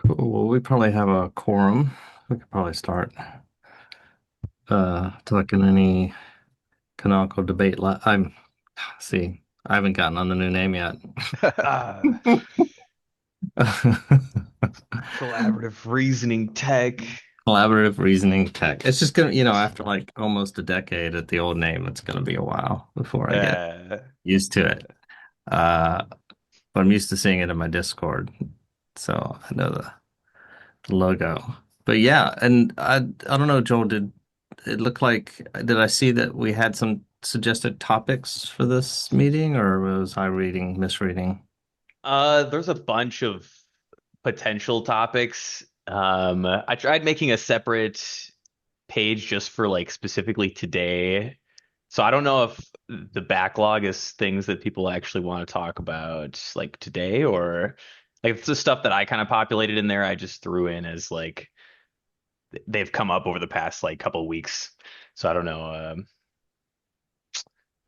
Cool. Well, we probably have a quorum. We could probably start talking any canonical debate. I'm see, I haven't gotten on the new name yet. Uh, Collaborative reasoning tech. Collaborative reasoning tech. It's just gonna, after like almost a decade at the old name, it's gonna be a while before I get Uh, used to it. Uh, but I'm used to seeing it in my Discord, so I know the logo. But yeah, and I don't know, Joel, did it look like did I see that we had some suggested topics for this meeting, or was I misreading? there's a bunch of potential topics. I tried making a separate page just for like specifically today. So I don't know if the backlog is things that people actually want to talk about like today or like it's the stuff that I kind of populated in there. I just threw in as like they've come up over the past like couple of weeks. So I don't know.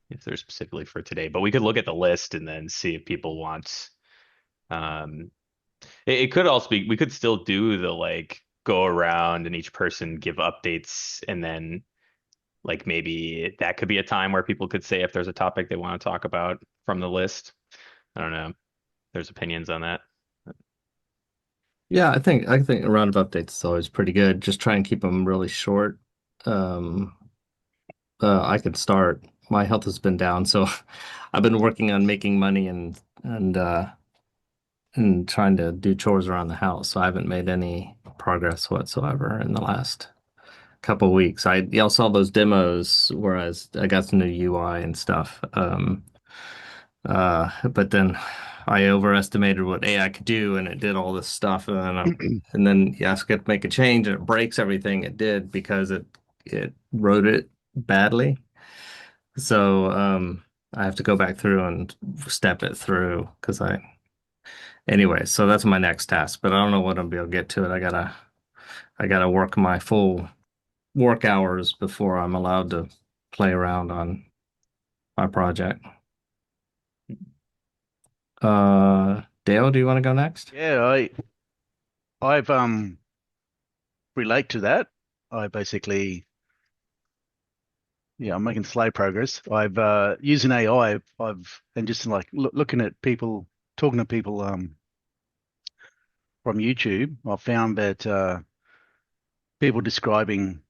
If they're specifically for today, but we could look at the list and then see if people want. Um, it could also be we could still do the like go around and each person give updates and then like maybe that could be a time where people could say if there's a topic they want to talk about from the list. I don't know. There's opinions on that. Yeah, I think a round of updates is always pretty good. Just try and keep them really short. Um, I could start. My health has been down, so I've been working on making money and trying to do chores around the house. So I haven't made any progress whatsoever in the last couple weeks. I y'all saw those demos, whereas I got some new UI and stuff. But then I overestimated what AI could do, and it did all this stuff, and then you ask it to make a change, and it breaks everything it did because it wrote it badly. So I have to go back through and step it through because anyway. So that's my next task, but I don't know when I'll be able to get to it. I gotta work my full work hours before I'm allowed to play around on my project. Dale, do you want to go next? Yeah, I've relate to that. I basically I'm making slow progress. I've using AI. I've and just like looking at people, talking to people from YouTube. I found that people describing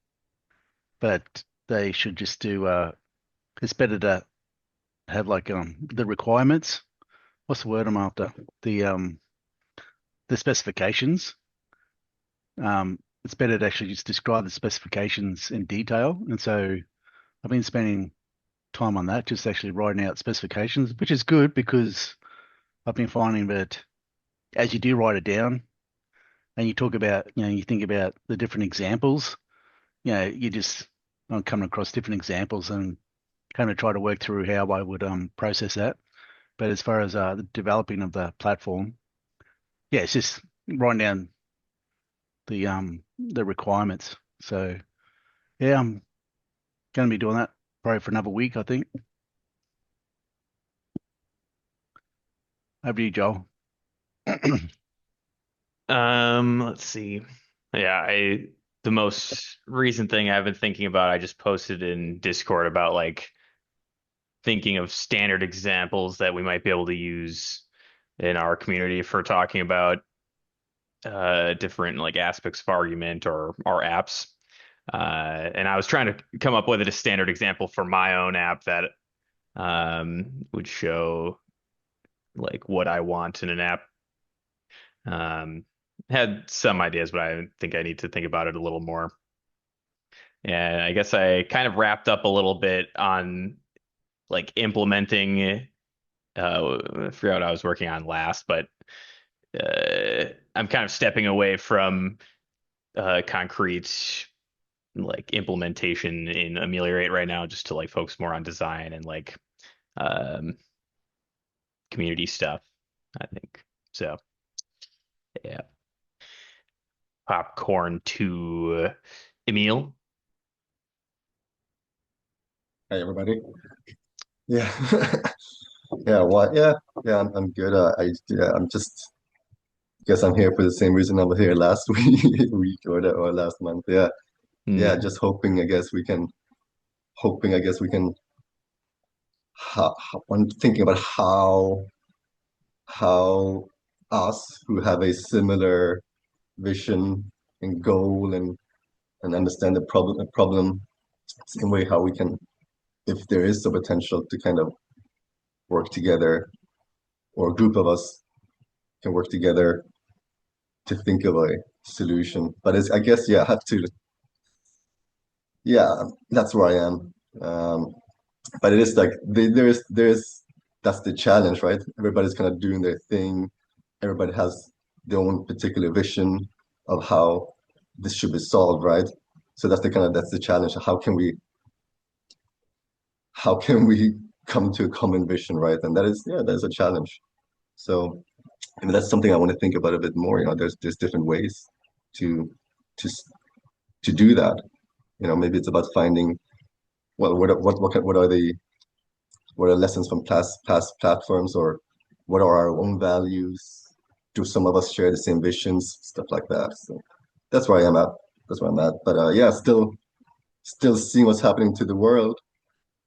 that they should just do it's better to have like the requirements. What's the word I'm after? The um the specifications. It's better to actually just describe the specifications in detail. And so I've been spending time on that, just actually writing out specifications, which is good because I've been finding that as you do write it down and you talk about, you think about the different examples, you just I'm coming across different examples and kind of try to work through how I would process that. But as far as the developing of the platform, yeah, it's just writing down the requirements. So yeah, I'm going to be doing that probably for another week, I think. Over to you, Joel. Let's see. Yeah, I the most recent thing I've been thinking about, I just posted in Discord about like thinking of standard examples that we might be able to use in our community for talking about different like aspects of argument or our apps. And I was trying to come up with a standard example for my own app that would show like what I want in an app. Um, had some ideas, but I think I need to think about it a little more. And I guess I kind of wrapped up a little bit on like implementing I forgot what I was working on last, but I'm kind of stepping away from concrete like implementation in Ameliorate right now, just to like focus more on design and like um, community stuff, I think. So yeah, popcorn to Emil. Hey everybody. Yeah. Yeah, what? Yeah, I'm good. Yeah, I'm just guess I'm here for the same reason I was here last week or last month. Yeah. Yeah, just hoping, I guess we can, I'm thinking about how us who have a similar vision and goal and understand the problem same way how we can, if there is a potential to kind of work together, or a group of us can work together to think of a solution. But I guess, yeah, I have to, yeah, that's where I am. But it is like there's that's the challenge, right? Everybody's kind of doing their thing. Everybody has their own particular vision of how this should be solved, right? So that's the challenge. How can we come to a common vision, right? And that is a challenge. So, I mean, that's something I want to think about a bit more. There's different ways to to to do that. Maybe it's about finding, well, what are lessons from past platforms, or what are our own values? Do some of us share the same visions, stuff like that? So that's where I am at. That's where I'm at. But yeah, still seeing what's happening to the world,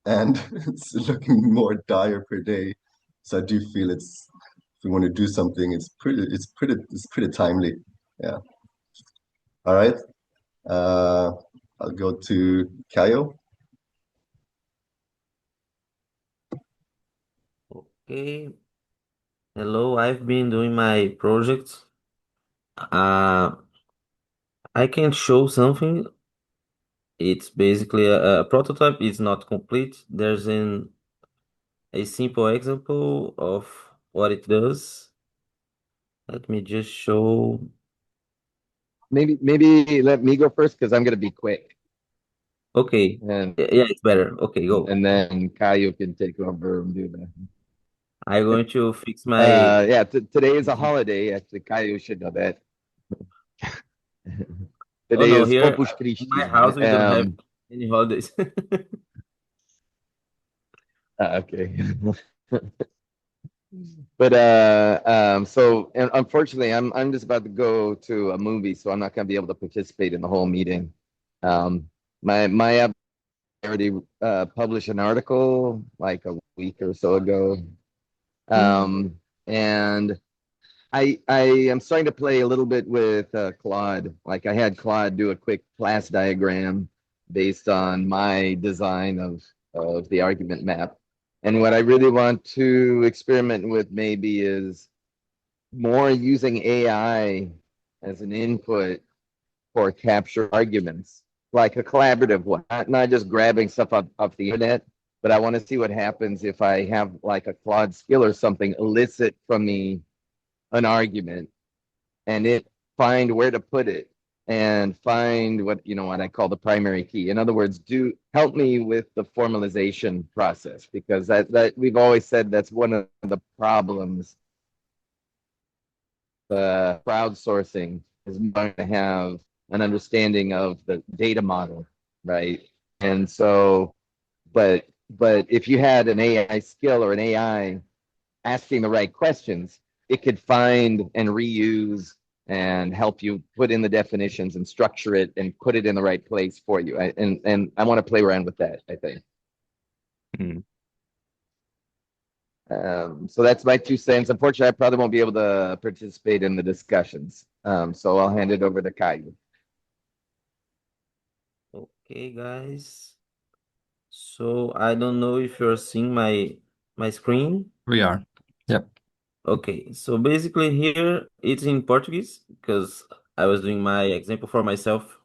and it's looking more dire per day. So I do feel if we want to do something, it's pretty timely. Yeah. All right. Uh, I'll go to Caio. Okay. Hello, I've been doing my project. Uh, I can show something. It's basically a prototype. It's not complete. There's a simple example of what it does. Let me just show. Maybe let me go first because I'm gonna be quick, Okay. and Yeah, it's better. Okay, go. and then Caio can take over and do that. I'm going to fix my. Yeah, today is a holiday. Actually, Caio should know that. Oh Today no, is here Corpus in Christi. my house we don't have any holidays. Okay. But so and unfortunately, I'm just about to go to a movie, so I'm not gonna be able to participate in the whole meeting. My app already published an article like a week or so ago. And I am starting to play a little bit with Claude. Like I had Claude do a quick class diagram based on my design of the argument map. And what I really want to experiment with maybe is more using AI as an input for capture arguments, like a collaborative one, not just grabbing stuff off the internet, but I want to see what happens if I have like a Claude skill or something elicit from me an argument and it find where to put it and find what I call the primary key. In other words, do help me with the formalization process, because that we've always said that's one of the problems. Crowdsourcing is going to have an understanding of the data model, right? And so, but if you had an AI skill or an AI asking the right questions, it could find and reuse and help you put in the definitions and structure it and put it in the right place for you. And I want to play around with that, I think. Hmm. So that's my 2 cents. Unfortunately, I probably won't be able to participate in the discussions. So I'll hand it over to Caio. Okay, guys. So I don't know if you're seeing my screen. We are. Yep. Okay, so basically here it's in Portuguese because I was doing my example for myself,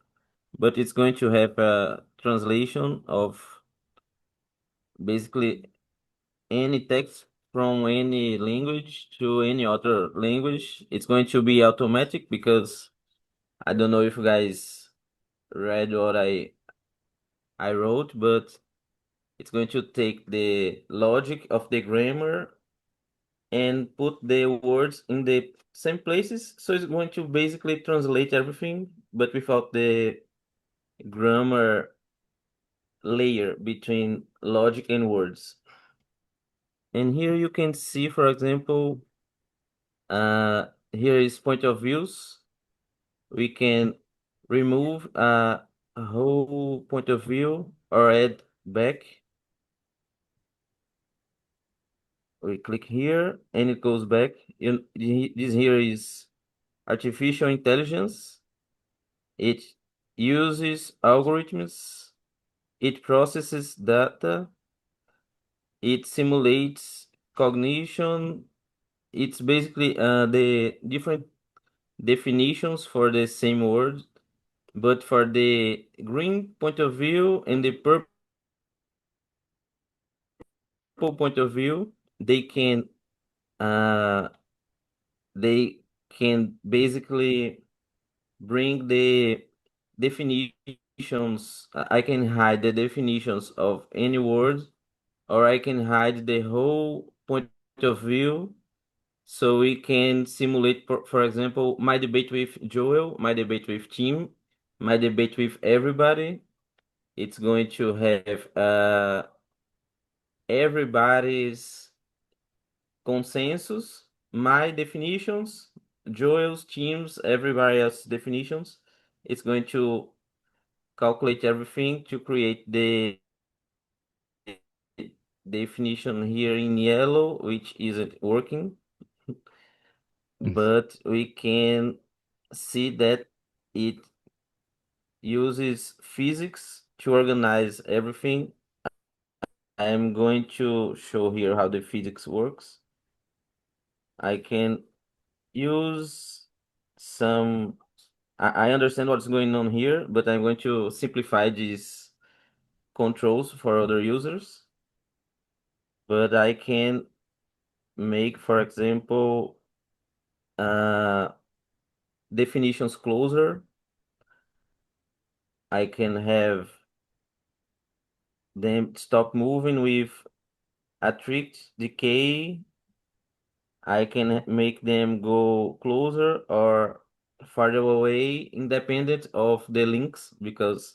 but it's going to have a translation of basically any text from any language to any other language. It's going to be automatic because I don't know if you guys read what I wrote, but it's going to take the logic of the grammar and put the words in the same places. So it's going to basically translate everything, but without the grammar layer between logic and words. And here you can see, for example, here is point of views. We can remove a whole point of view or add back. We click here and it goes back. This here is artificial intelligence. It uses algorithms. It processes data. It simulates cognition. It's basically the different definitions for the same word, but for the green point of view and the purple point of view, uh they can basically bring the definitions. I can hide the definitions of any word, or I can hide the whole point of view. So we can simulate, for example, my debate with Joel, my debate with Tim, my debate with everybody. It's going to have everybody's consensus, my definitions, Joel's, Tim's, everybody else's definitions. It's going to calculate everything to create the definition here in yellow, which isn't working. But we can see that it uses physics to organize everything. I am going to show here how the physics works. I can use some, I understand what's going on here, but I'm going to simplify these controls for other users. But I can make, for example, definitions closer. I can have them stop moving with a tricked decay. I can make them go closer or farther away, independent of the links, because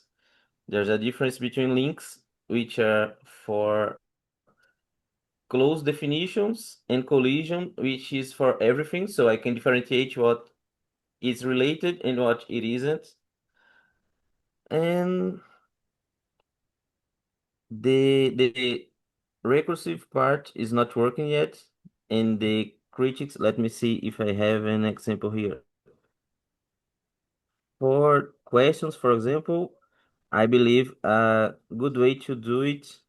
there's a difference between links, which are for close definitions, and collision, which is for everything. So I can differentiate what is related and what it isn't. And the recursive part is not working yet. And the critics, let me see if I have an example here. For questions, for example, I believe a good way to do it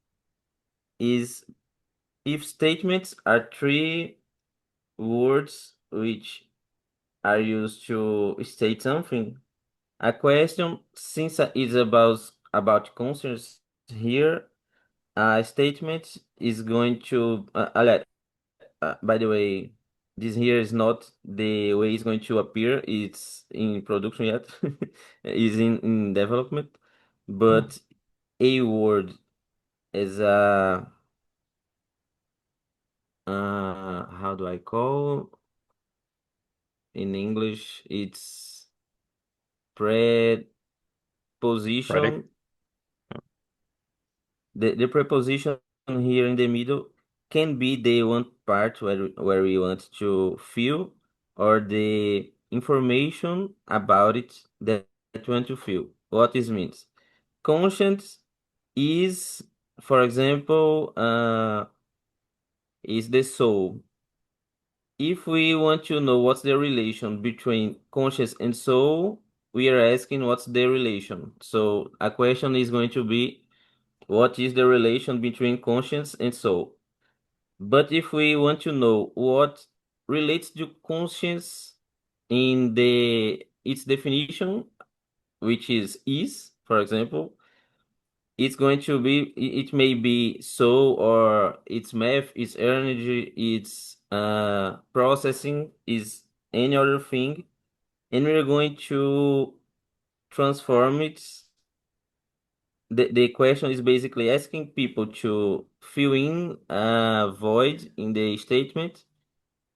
is if statements are three words which are used to state something. A question, since it is about concerns here, a statement is going to by the way, this here is not the way it's going to appear. It's in production yet. It's in development. But a word is how do I call in English? It's Ready? preposition. The preposition here in the middle can be the one part where we want to fill, or the information about it that we want to fill. What this means? Conscience is, for example, is the soul. If we want to know what's the relation between conscience and soul, we are asking what's the relation. So a question is going to be, what is the relation between conscience and soul? But if we want to know what relates to conscience in its definition, which is, for example, it's going to be, it may be soul, or its math, its energy, its processing, is any other thing, and we're going to transform it. The question is basically asking people to fill in a void in the statement,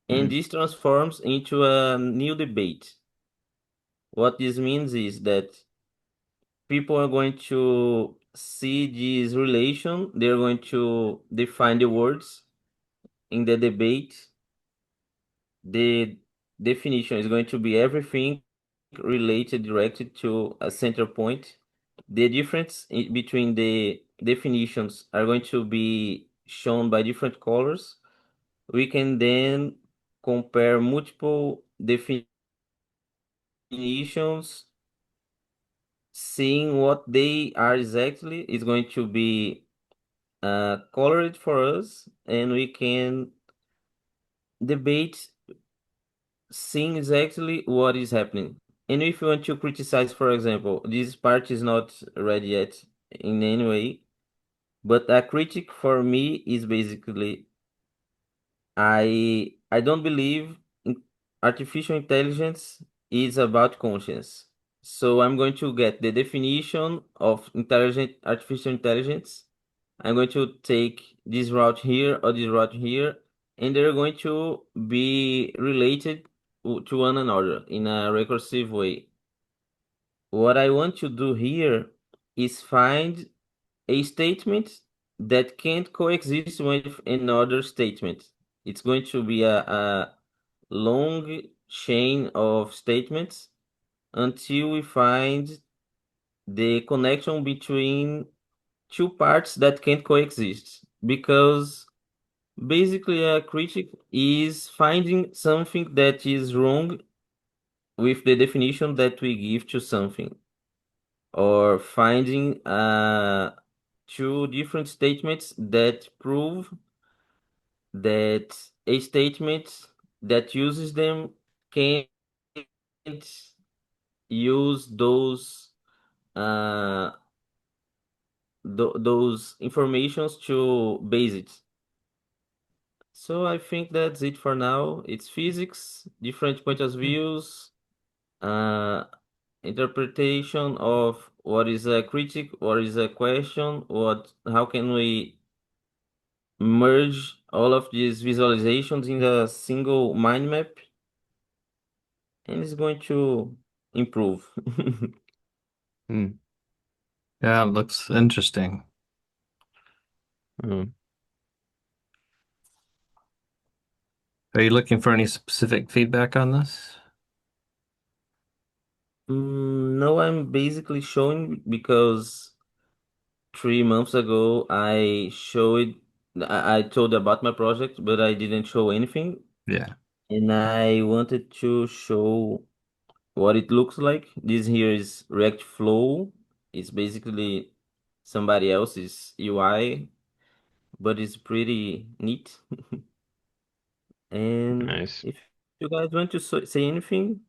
and this transforms into a new debate. What this means is that people are going to see this relation, they're going to define the words in the debate. The definition is going to be everything related directly to a center point. The difference between the definitions are going to be shown by different colors. We can then compare multiple definitions, seeing what they are exactly is going to be colored for us, and we can debate seeing exactly what is happening. And if you want to criticize, for example, this part is not ready yet in any way, but a critic for me is basically I don't believe artificial intelligence is about conscience. So I'm going to get the definition of intelligent artificial intelligence. I'm going to take this route here or this route here, and they're going to be related to one another in a recursive way. What I want to do here is find a statement that can't coexist with another statement. It's going to be a long chain of statements until we find the connection between two parts that can't coexist. Because basically, a critic is finding something that is wrong with the definition that we give to something, or finding two different statements that prove that a statement that uses them can't use uh, those informations to base it. So I think that's it for now. It's physics, different point of views, uh, interpretation of what is a critic, what is a question, how can we merge all of these visualizations in a single mind map, and it's going to improve. Yeah, it looks interesting. Mm. Are you looking for any specific feedback on this? No, I'm basically showing because 3 months ago I told about my project, but I didn't show anything, Yeah. and I wanted to show what it looks like. This here is React Flow. It's basically somebody else's UI, but it's pretty neat. And Nice. if you guys want to say anything,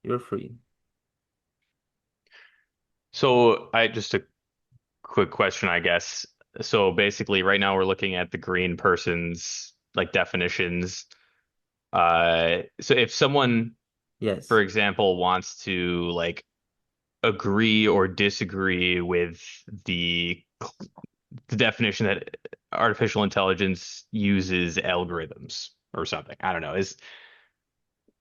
you're free. So I just a quick question, I guess. So basically, right now we're looking at the green person's like definitions. So if someone, for Yes. example, wants to like agree or disagree with the the definition that artificial intelligence uses algorithms or something, I don't know.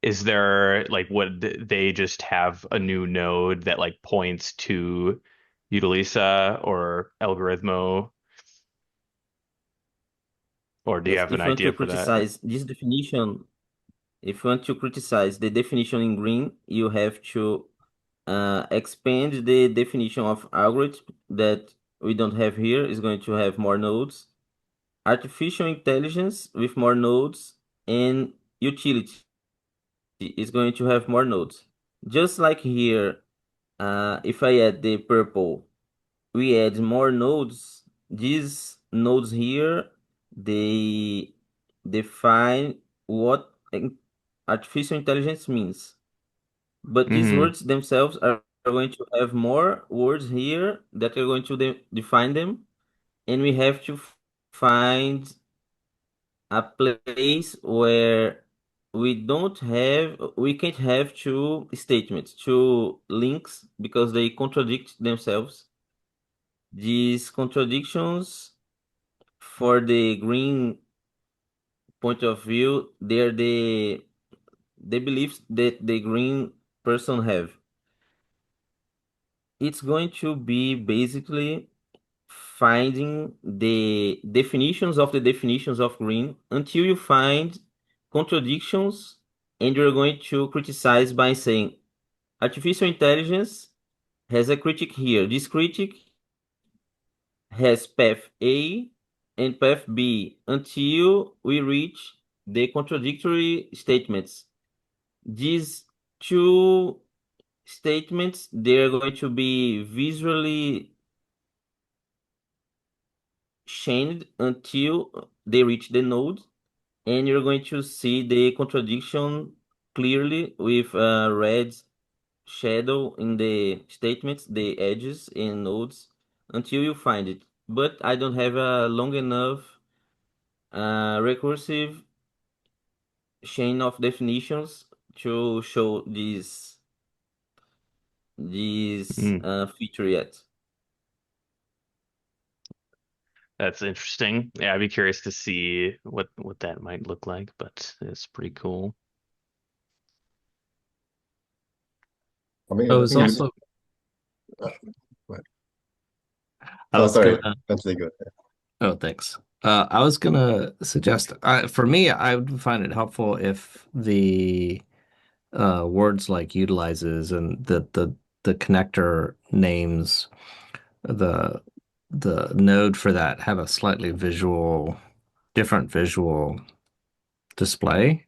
Is there like would they just have a new node that like points to Utilisa or Algorithmo, or do you Yes. have an idea for that? If you want to criticize the definition in green, you have to expand the definition of algorithm that we don't have here. Is going to have more nodes. Artificial intelligence with more nodes, and utility is going to have more nodes. Just like here, if I add the purple, we add more nodes. These nodes here, they define what artificial intelligence means. But these Hmm. words themselves are going to have more words here that are going to define them, and we have to find a place where we can't have two statements, two links, because they contradict themselves. These contradictions, for the green point of view, they're the beliefs that the green person have. It's going to be basically finding the definitions of green until you find contradictions and you're going to criticize by saying artificial intelligence has a critic here. This critic has path A and path B until we reach the contradictory statements. These two statements, they're going to be visually chained until they reach the node, and you're going to see the contradiction clearly with a red shadow in the statements, the edges and nodes, until you find it. But I don't have a long enough recursive chain of definitions to show this Hmm. feature yet. That's interesting. Yeah, I'd be curious to see what that might look like, but it's pretty cool. I mean, I I was think also go ahead. I Oh, was sorry, gonna Bentley, good. oh thanks. I was gonna suggest for me I would find it helpful if the words like utilizes and the connector names the the node for that have a slightly different visual display,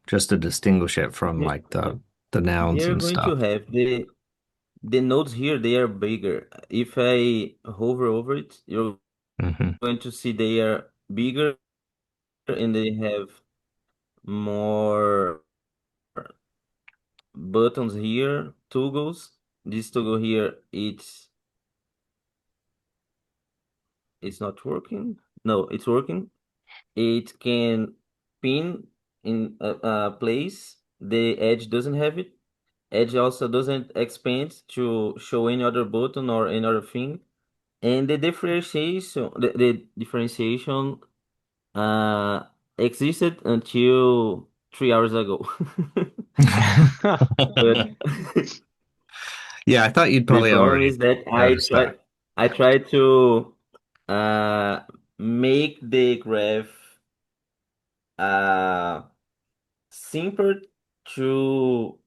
just to distinguish it from They- like the nouns They're and going to stuff. have the nodes here, they are bigger. If I hover over it, you're Hmm. going to see they are bigger and they have more buttons here, toggles. This toggle here, it's not working. No, it's working. It can pin in a place. The edge doesn't have it. Edge also doesn't expand to show any other button or any other thing. And the differentiation uh existed until 3 hours ago. But Yeah, I thought you'd the probably problem already is that noticed that. I try to uh make the graph uh simpler to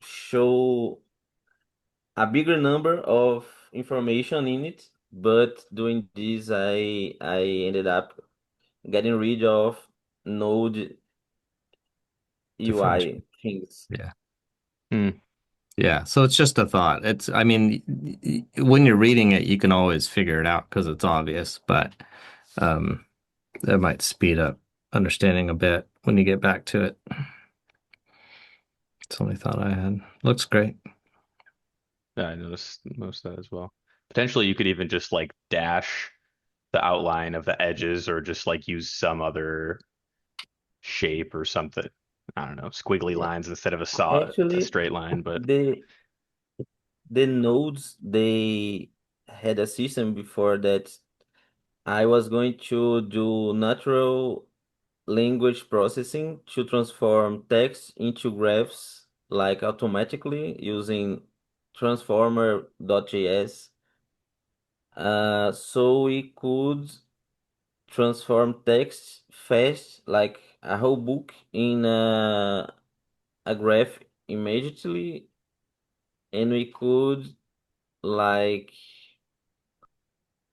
show a bigger number of information in it, but doing this I ended up getting rid of node Differential. UI things. Yeah. Hmm. Yeah, so it's just a thought. I mean, when you're reading it, you can always figure it out because it's obvious, but um, that might speed up understanding a bit when you get back to it. It's the only thought I had. Looks great. Yeah, I noticed most of that as well. Potentially, you could even just like dash the outline of the edges or just like use some other shape or something. I don't know, squiggly lines instead of a Actually, straight line, but the the nodes they had a system before that I was going to do natural language processing to transform text into graphs like automatically using transformer.js. So we could transform text fast, like a whole book, in a graph immediately, and we could like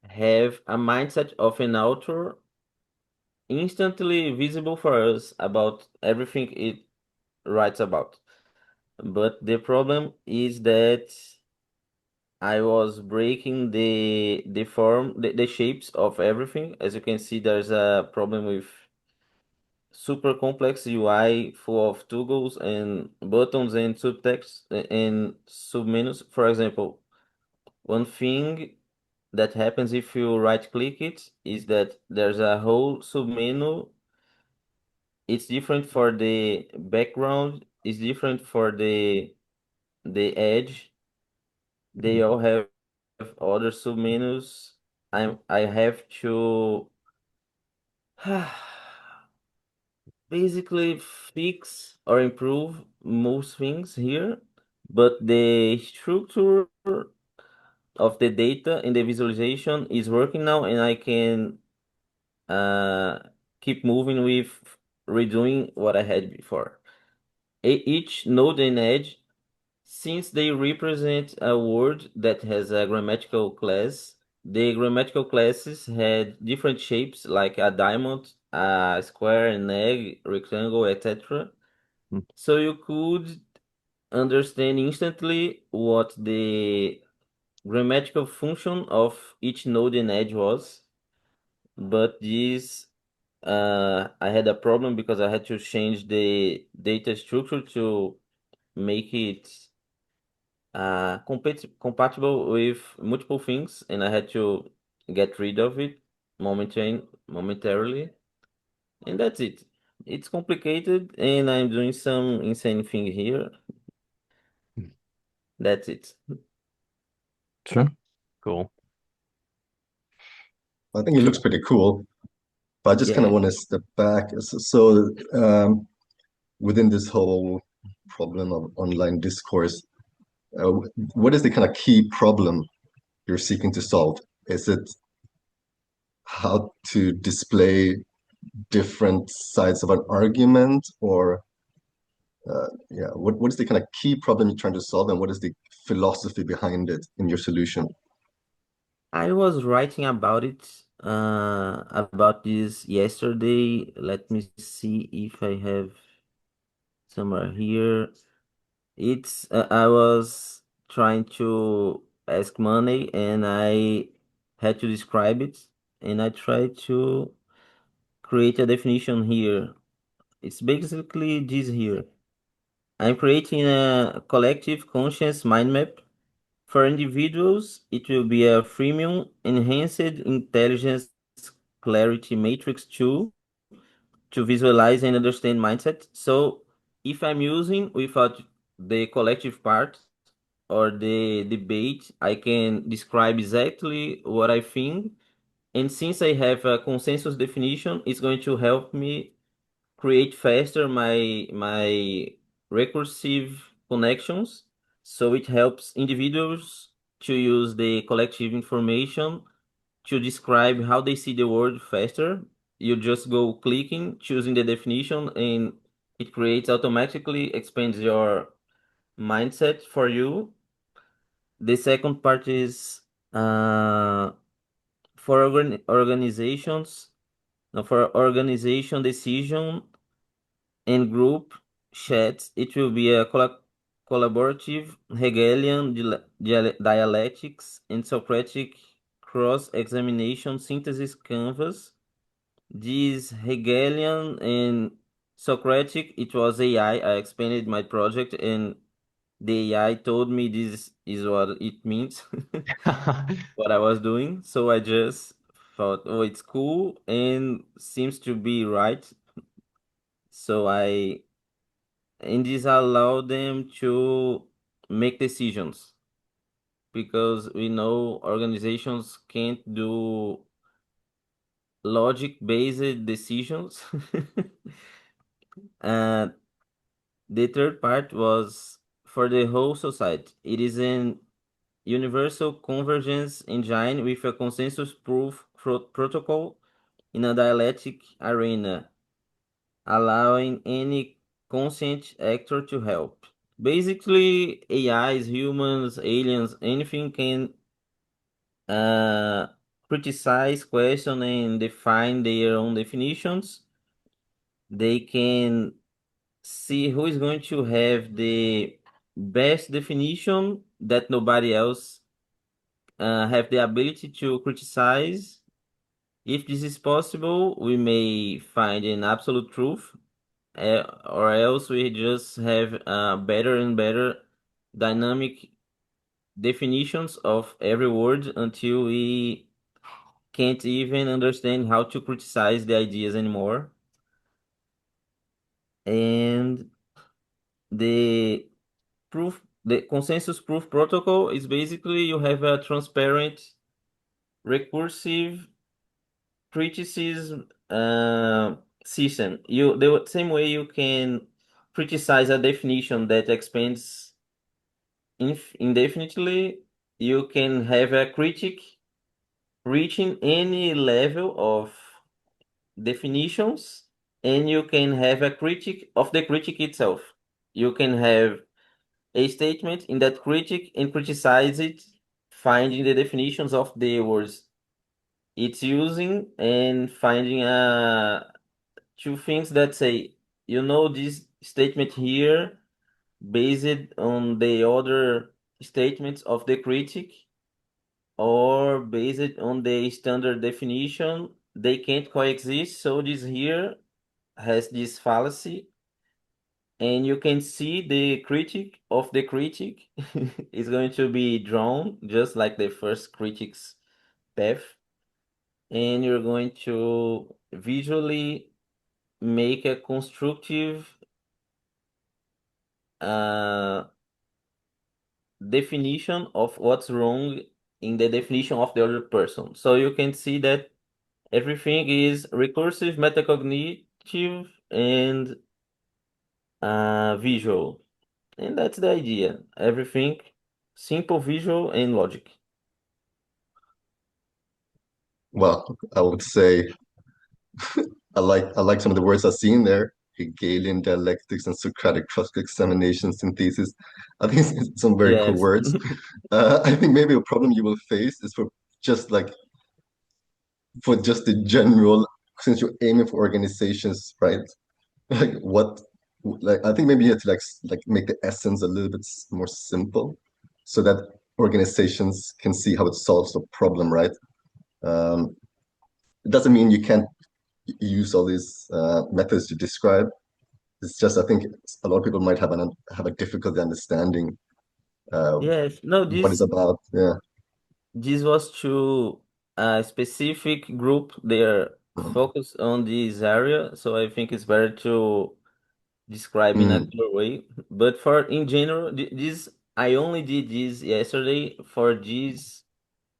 have a mindset of an author instantly visible for us about everything it writes about. But the problem is that I was breaking the shapes of everything. As you can see, there's a problem with super complex UI full of toggles and buttons and subtext and submenus. For example, one thing that happens if you right click it is that there's a whole submenu. It's different for the background, it's different for the edge. They all have other submenus. I have to basically fix or improve most things here, but the structure of the data and the visualization is working now, and I can uh, keep moving with redoing what I had before. Each node and edge, since they represent a word that has a grammatical class, the grammatical classes had different shapes like a diamond, a square, an egg, rectangle, etc. Hmm. So you could understand instantly what the grammatical function of each node and edge was. But this, I had a problem because I had to change the data structure to make it compatible with multiple things, and I had to get rid of it momentarily, and that's it. It's complicated, and I'm doing some insane thing here. That's it. Sure. Cool. I think it looks pretty cool, but I just kind Yeah. of want to step back. So, within this whole problem of online discourse, what is the kind of key problem you're seeking to solve? Is it how to display different sides of an argument, or yeah, what is the kind of key problem you're trying to solve, and what is the philosophy behind it in your solution? I was writing about this yesterday. Let me see if I have somewhere here. It's I was trying to ask money and I had to describe it, and I tried to create a definition here. It's basically this here. I'm creating a collective conscious mind map. For individuals, it will be a freemium enhanced intelligence clarity matrix tool to visualize and understand mindset. So if I'm using without the collective part or the debate, I can describe exactly what I think. And since I have a consensus definition, it's going to help me create faster my recursive connections. So it helps individuals to use the collective information to describe how they see the world faster. You just go clicking, choosing the definition, and it creates automatically expands your mindset for you. The second part is for organizations, no, for organization decision and group chats. It will be a collaborative Hegelian dialectics and Socratic cross-examination synthesis canvas. This Hegelian and Socratic, it was AI. I expanded my project and the AI told me this is what it means, what I was doing. So I just thought, oh, it's cool and seems to be right. So and this allow them to make decisions because we know organizations can't do logic-based decisions. uh, the third part was for the whole society. It is an universal convergence engine with a consensus proof protocol in a dialectic arena, allowing any conscient actor to help. Basically, AIs, humans, aliens, anything can uh, criticize, question, and define their own definitions. They can see who is going to have the best definition that nobody else have the ability to criticize. If this is possible, we may find an absolute truth, or else we just have better and better dynamic definitions of every word until we can't even understand how to criticize the ideas anymore. And the consensus proof protocol is basically you have a transparent, recursive criticism system. The same way you can criticize a definition that expands indefinitely, you can have a critic reaching any level of definitions and you can have a critic of the critic itself. You can have a statement in that critic and criticize it, finding the definitions of the words it's using and finding two things that say, this statement here based on the other statements of the critic or based on the standard definition, they can't coexist. So this here has this fallacy, and you can see the critic of the critic is going to be drawn just like the first critic's path, and you're going to visually make a constructive uh, definition of what's wrong in the definition of the other person. So you can see that everything is recursive, metacognitive, and visual. And that's the idea. Everything simple, visual, and logic. Well, I would say I like some of the words I've seen there. Hegelian dialectics and Socratic cross-examination synthesis. I think it's some very cool Yes. words. I think maybe a problem you will face is just like for just the general, since you're aiming for organizations, right? Like what, like I think maybe you have to like make the essence a little bit more simple, so that organizations can see how it solves the problem, right? Um, it doesn't mean you can't use all these methods to describe. It's just I think a lot of people might have a difficulty understanding Yes. No, what it's this about. Yeah. this was to a specific group. They're focused on this area, so I think it's better to describe in a Mm. clear way. But for in general, this I only did this yesterday for this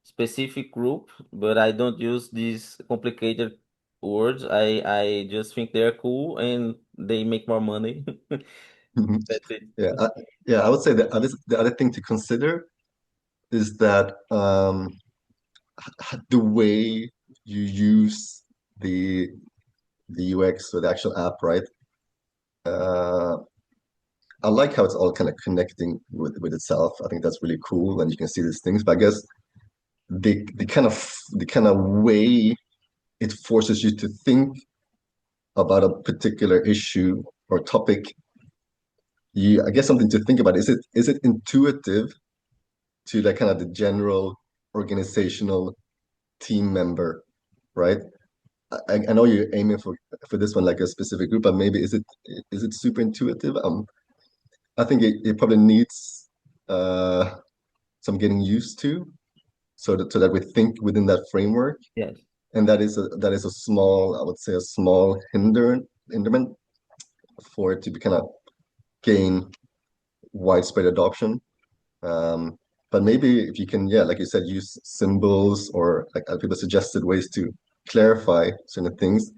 specific group, but I don't use these complicated words. I just think they're cool and they make more money. That's it. Yeah, yeah. I would say that the other thing to consider is that the way you use the the UX or the actual app, right? Uh, I like how it's all kind of connecting with itself. I think that's really cool, and you can see these things. But I guess the kind of way it forces you to think about a particular issue or topic. I guess something to think about. Is it intuitive to like kind of the general organizational team member, right? I know you're aiming for this one like a specific group, but maybe is it super intuitive? I think it probably needs some getting used to, so that we think within that framework, Yes. and that is a small, I would say, a small hinderment for it to be kind of gain widespread adoption. Um, but maybe if you can, yeah, like you said, use symbols or like other people suggested ways to clarify certain things,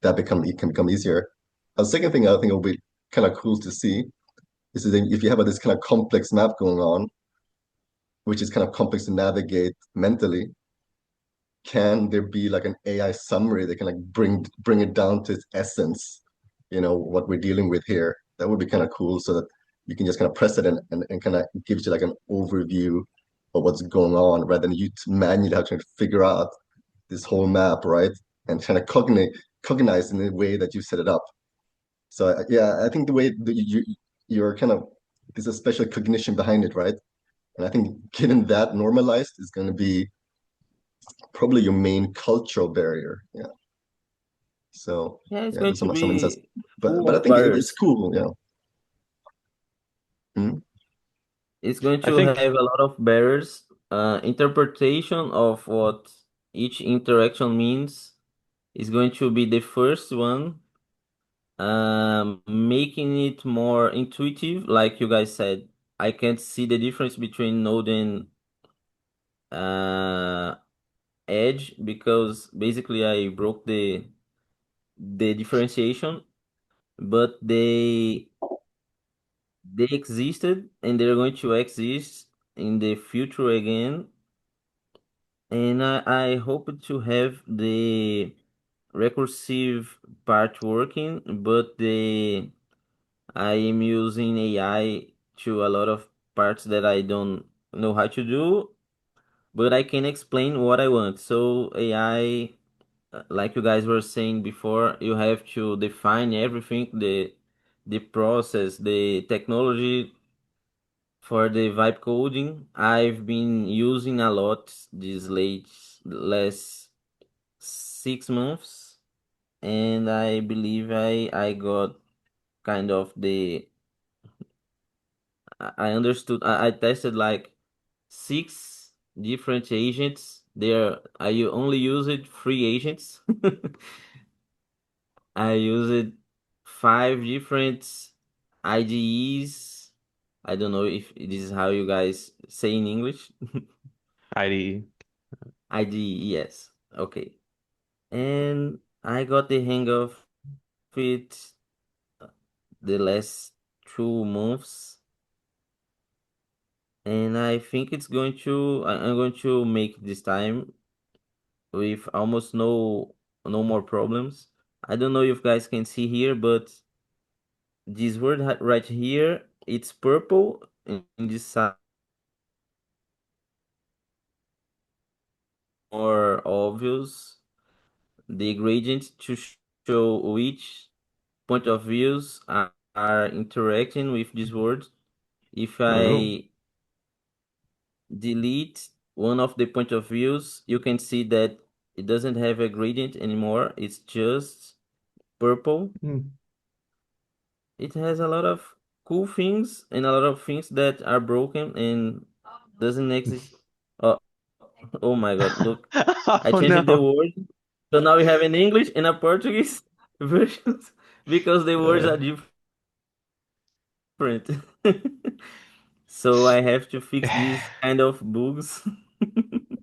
it can become easier. A second thing I think will be kind of cool to see is that if you have this kind of complex map going on, which is kind of complex to navigate mentally, can there be like an AI summary that can like bring it down to its essence, what we're dealing with here? That would be kind of cool, so that you can just kind of press it and kind of gives you like an overview of what's going on, rather than you manually have to figure out this whole map, right? And kind of cognize in the way that you set it up. So yeah, I think the way that you're kind of, there's a special cognition behind it, right? And I think getting that normalized is going to be probably your main cultural barrier. Yeah. So Yeah, it's yeah, going there's to some instance, be but full I of think it's barriers. cool. Yeah. Mhm. It's going I to think have a lot of barriers. Interpretation of what each interaction means is going to be the first one. Making it more intuitive, like you guys said. I can't see the difference between Node and uh, Edge because basically I broke the differentiation, but they existed and they're going to exist in the future again. And I hope to have the recursive part working, but the I am using AI to a lot of parts that I don't know how to do, but I can explain what I want. So AI, like you guys were saying before, you have to define everything, the process, the technology for the vibe coding. I've been using a lot these last 6 months, and I believe I got kind of the I understood. I tested like 6 different agents. I only used 3 agents. I used 5 different IDEs. I don't know if this is how you guys say in English. ID. IDE, yes. Okay. And I got the hang of it the last 2 months. And I think I'm going to make this time with almost no more problems. I don't know if you guys can see here, but this word right here, it's purple in this side, more obvious. The gradient to show which point of views are interacting with this word. If Oh. I delete one of the point of views, you can see that it doesn't have a gradient anymore. It's just purple. It has a lot of cool things and a lot of things that are broken and doesn't exist. Oh, oh my God, look. I Oh changed the no. word. So now we have an English and a Portuguese versions because the words are different. So I have to fix these kind of bugs.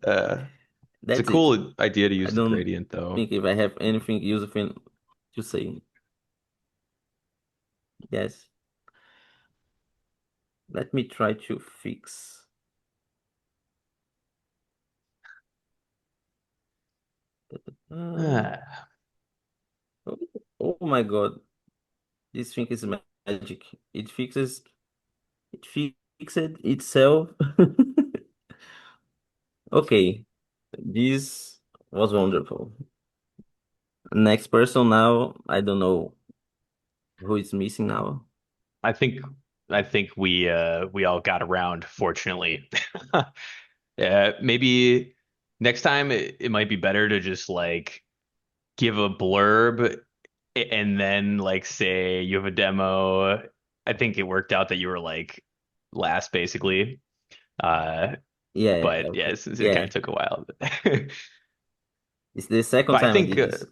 Uh, it's a That's it. cool idea to I use the don't gradient though. think if I have anything useful to say. Yes. Let me try to fix. Uh, Ah, oh, oh my God. This thing is magic. It fixed itself. Okay. This was wonderful. Next person now. I don't know who is missing now. I think I think we all got around, fortunately. Yeah, maybe next time it might be better to just like give a blurb and then like say you have a demo. I think it worked out that you were like last basically. Uh, Yeah, but yeah, okay. it kind Yeah. of took a while. It's the second But I time I think did this.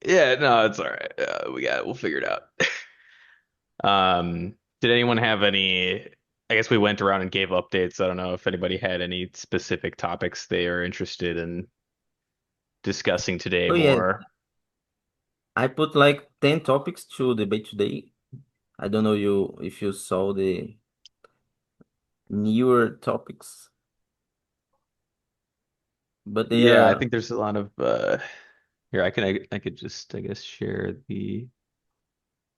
yeah, no, it's all right. We'll figure it out. Did anyone have any? I guess we went around and gave updates. I don't know if anybody had any specific topics they are interested in discussing today Oh yeah, more. I put like 10 topics to debate today. I don't know if you saw the newer topics, but they Yeah, I are think there's a lot of here I could just I guess share the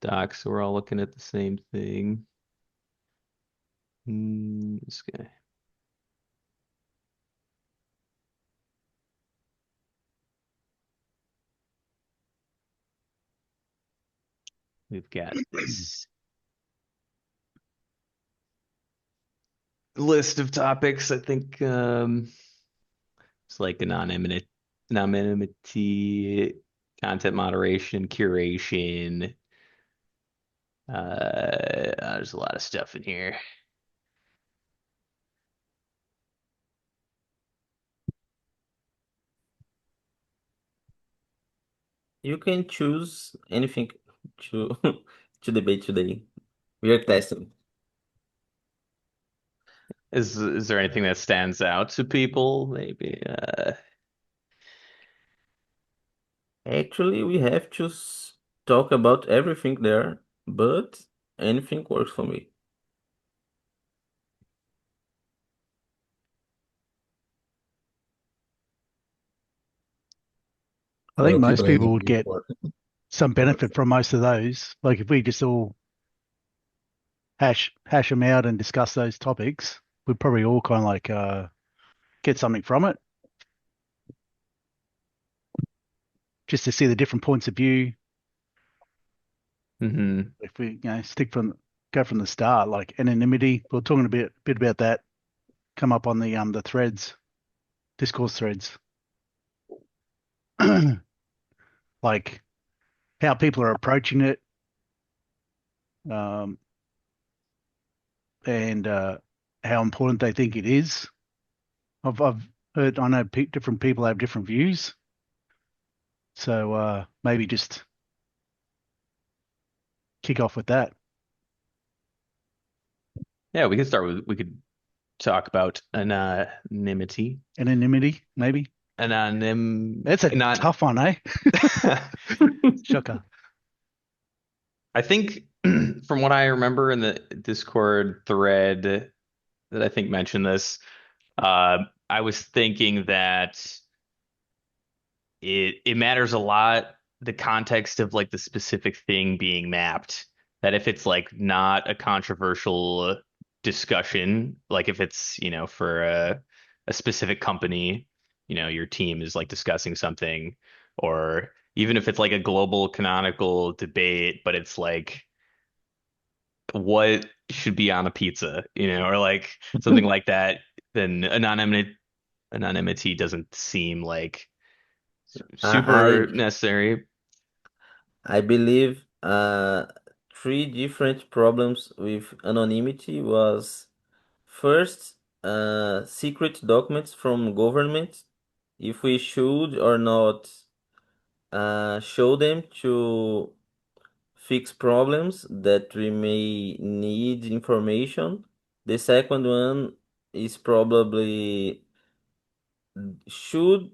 doc so we're all looking at the same thing. This guy. We've got this list of topics. I think it's like anonymity, content moderation, curation. There's a lot of stuff in here. you can choose anything to to debate today. We are testing. Is there anything that stands out to people? Maybe. Actually, we have to talk about everything there, but anything works for me. I What think are most people people would interviewing get for? some benefit from most of those. Like if we just all hash them out and discuss those topics, we'd probably all kind of like get something from it, just to see the different points of view. Hmm. If we go from the start, like anonymity, we're talking a bit about that. Come up on the threads, discourse threads, like how people are approaching it, um, and how important they think it is. I've heard, I know different people have different views, so maybe just kick off with that. Yeah, we could talk about anonymity. Anonymity, maybe. That's a Not tough one, eh? Shocker. I think from what I remember in the Discord thread that I think mentioned this, I was thinking that it matters a lot the context of like the specific thing being mapped. That if it's like not a controversial discussion, like if it's, for a specific company, your team is like discussing something, or even if it's like a global canonical debate, but it's like what should be on a pizza, or like something like that, then anonymity doesn't seem like super I necessary. I believe three different problems with anonymity was first, secret documents from government, if we should or not show them to fix problems that we may need information. The second one is probably should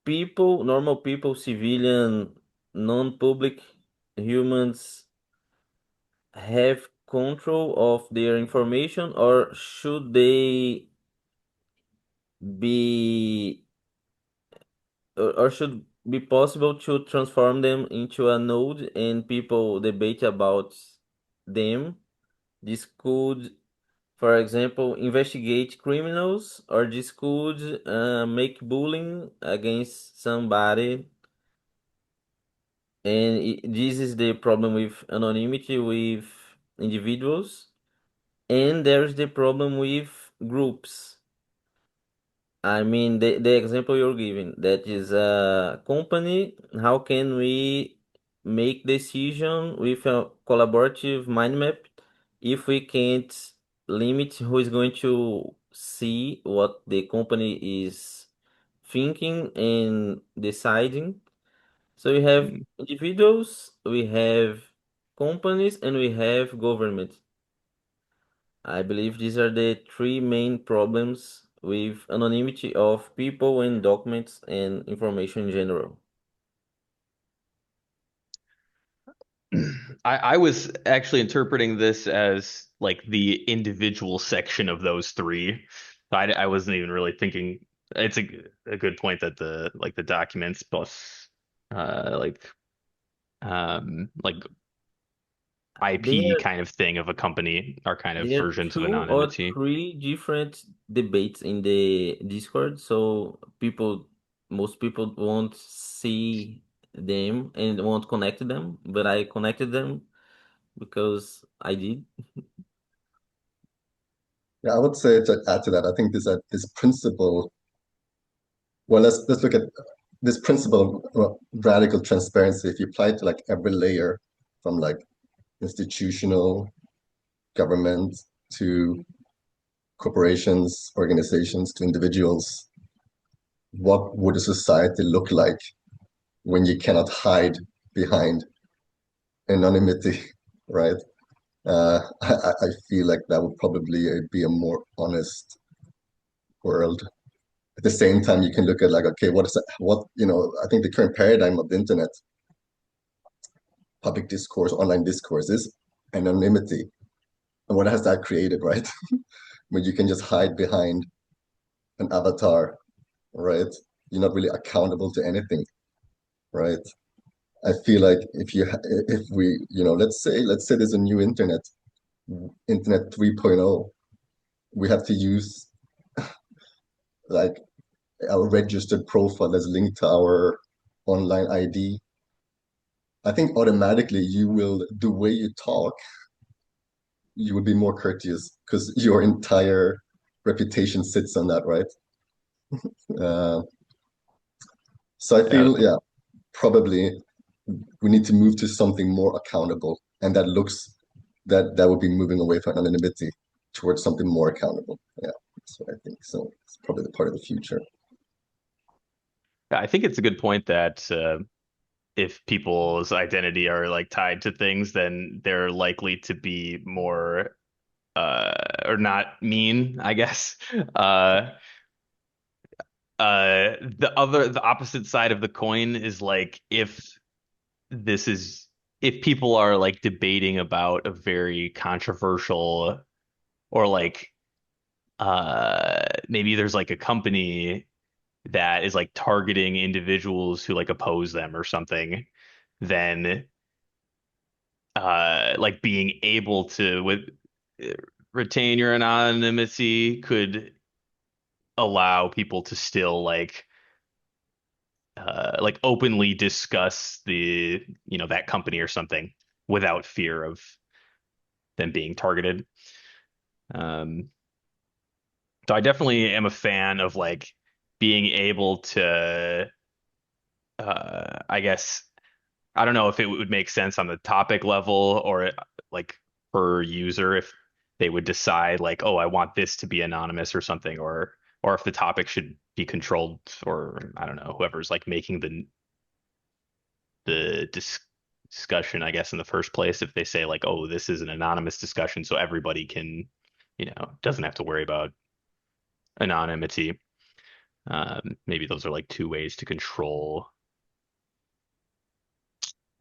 normal people, civilian, non-public humans have control of their information, or should they be or should be possible to transform them into a node and people debate about them. This could, for example, investigate criminals, or this could make bullying against somebody. And this is the problem with anonymity with individuals. And there's the problem with groups. I mean, the example you're giving, that is a company, how can we make decision with a collaborative mind map if we can't limit who is going to see what the company is thinking and deciding? So we have Mm. individuals, we have companies, and we have government. I believe these are the three main problems with anonymity of people and documents and information in general. I was actually interpreting this as like the individual section of those three. I wasn't even really thinking. It's a good point that the documents plus like IP There, kind of thing of a company are kind of there are versions of two or anonymity. three different debates in the Discord, so most people won't see them and won't connect them, but I connected them because I did. Yeah, I would say to add to that, I think this principle. Well, let's look at this principle of radical transparency. If you apply it to like every layer, from like institutional government to corporations, organizations to individuals, what would a society look like when you cannot hide behind anonymity, right? I feel like that would probably be a more honest world. At the same time, you can look at like, okay, what is that? What, I think the current paradigm of the internet, public discourse, online discourse is anonymity. And what has that created, right? When you can just hide behind an avatar, right? You're not really accountable to anything. right? I feel like if we, let's say there's a new internet 3.0, we have to use like our registered profile that's linked to our online ID. I think automatically the way you talk, you would be more courteous because your entire reputation sits on that, right? Uh, so I Yeah, feel, yeah, probably we need to move to something more accountable, and that would be moving away from anonymity towards something more accountable. Yeah, that's what I think. So it's probably the part of the future. I think it's a good point that if people's identity are like tied to things, then they're likely to be more or not mean, I guess. The opposite side of the coin is like this is if people are like debating about a very controversial or like maybe there's like a company that is like targeting individuals who like oppose them or something, then like being able to with retain your anonymity could allow people to still like openly discuss the that company or something without fear of them being targeted. Um, so I definitely am a fan of like being able to I guess I don't know if it would make sense on the topic level or like per user if they would decide like, oh, I want this to be anonymous or something, or if the topic should be controlled, or I don't know, whoever's like making the discussion, I guess, in the first place, if they say like, oh, this is an anonymous discussion, so everybody can, doesn't have to worry about anonymity. Maybe those are like two ways to control,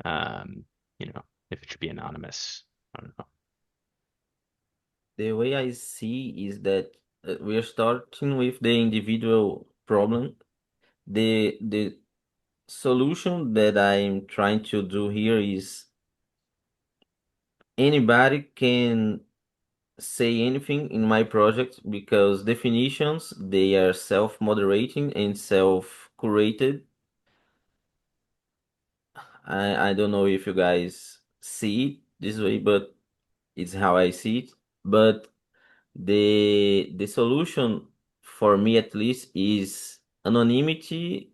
um, if it should be anonymous. I don't know. The way I see is that we are starting with the individual problem. The solution that I'm trying to do here is anybody can say anything in my project because definitions they are self-moderating and self-curated. I don't know if you guys see it this way, but it's how I see it. But the solution for me at least is anonymity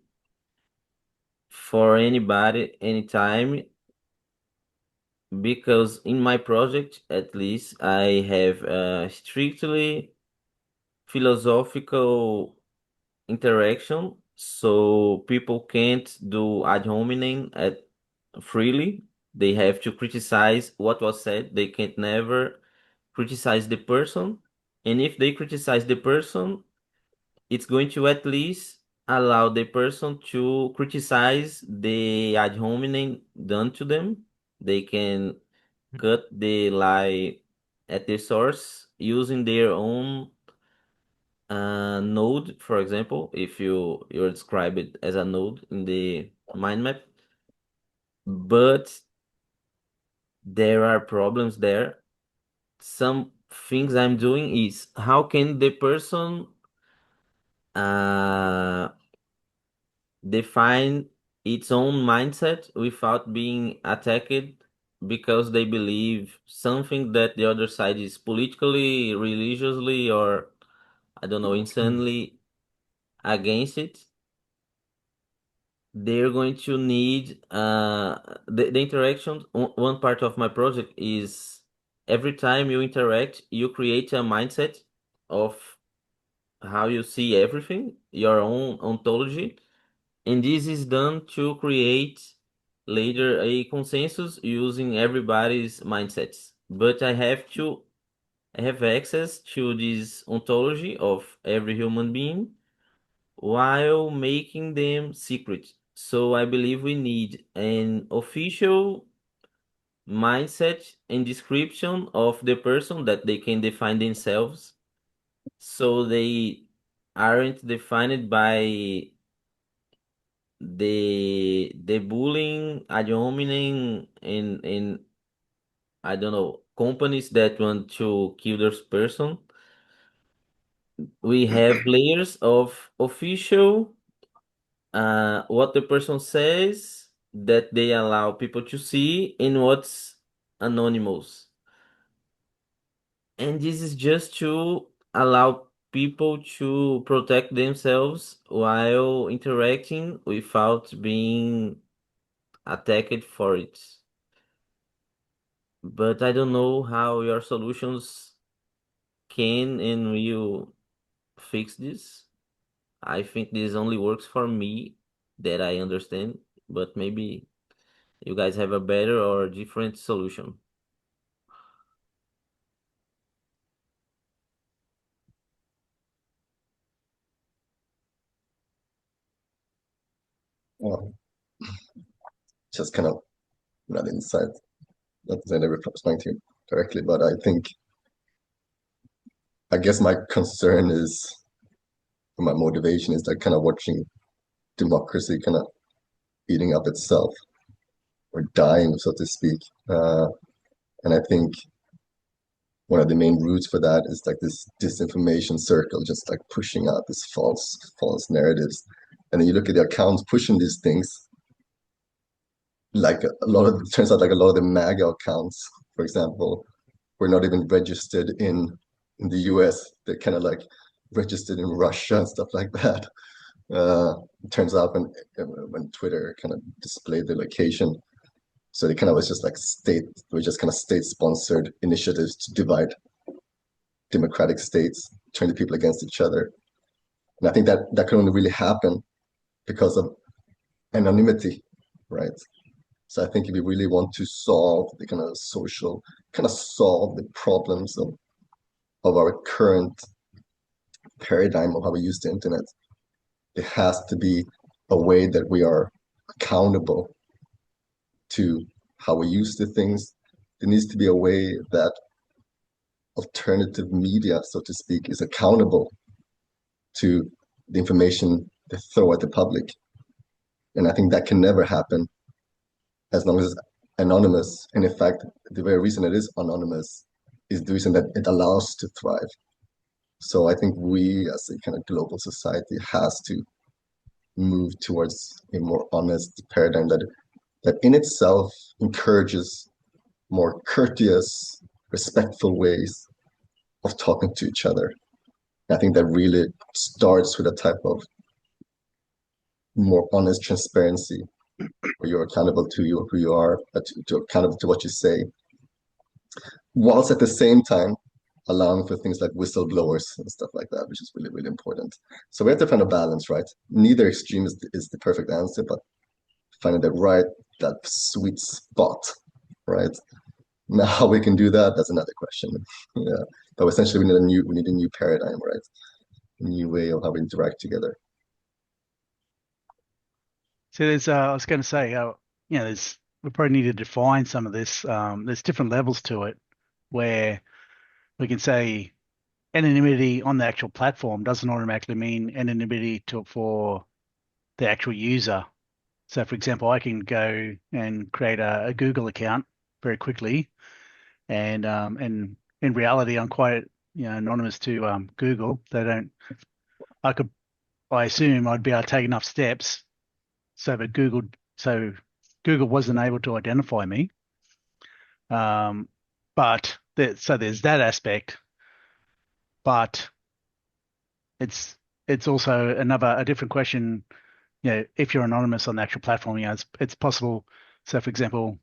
for anybody anytime because in my project at least I have a strictly philosophical interaction so people can't do ad hominem at freely. They have to criticize what was said. They can't never criticize the person, and if they criticize the person it's going to at least allow the person to criticize the ad hominem done to them. They can cut the lie at the source using their own node, for example, if you describe it as a node in the mind map. But there are problems there. Some things I'm doing is how can the person uh, define its own mindset without being attacked because they believe something that the other side is politically, religiously, or I don't know, insanely against it. They're going to need the interaction. One part of my project is every time you interact, you create a mindset of how you see everything, your own ontology. And this is done to create later a consensus using everybody's mindsets. But I have access to this ontology of every human being while making them secret. So I believe we need an official mindset and description of the person that they can define themselves. So they aren't defined by the bullying ad hominem in I don't know, companies that want to kill this person. We have layers of official, what the person says that they allow people to see, and what's anonymous. And this is just to allow people to protect themselves while interacting without being attacked for it. But I don't know how your solutions can and will fix this. I think this only works for me that I understand, but maybe you guys have a better or different solution. Well, just kind of not insight. Not that I never responding to you directly, but I guess my concern is, my motivation is like kind of watching democracy kind of eating up itself or dying, so to speak. And I think one of the main roots for that is like this disinformation circle, just like pushing out this false narratives. And then you look at the accounts pushing these things, like it turns out like a lot of the MAGA accounts, for example, were not even registered in the US. They're kind of like registered in Russia and stuff like that. It turns out when Twitter kind of displayed the location, so they kind of was just like state-sponsored initiatives to divide democratic states, turn the people against each other. And I think that can only really happen because of anonymity, right? So I think if we really want to solve the solve the problems of our current paradigm of how we use the internet, it has to be a way that we are accountable to how we use the things. There needs to be a way that alternative media, so to speak, is accountable to the information they throw at the public. And I think that can never happen as long as it's anonymous. And in fact, the very reason it is anonymous is the reason that it allows to thrive. So I think we as a kind of global society has to move towards a more honest paradigm that in itself encourages more courteous, respectful ways of talking to each other. I think that really starts with a type of more honest transparency where you're accountable to who you are, to accountable to what you say, whilst at the same time allowing for things like whistleblowers and stuff like that, which is really, really important. So we have to find a balance, right? Neither extreme is the perfect answer, but finding that sweet spot, right? Now how we can do that, that's another question. Yeah. But essentially we need a new paradigm, right? A new way of how we interact together. So I was going to say, we probably need to define some of this. There's different levels to it where we can say anonymity on the actual platform doesn't automatically mean anonymity for the actual user. So, for example, I can go and create a Google account very quickly, and in reality, I'm quite anonymous to Google. I assume I'd be able to take enough steps so Google wasn't able to identify me. But there's that aspect, but it's also a different question. If you're anonymous on the actual platform, it's possible. So, for example,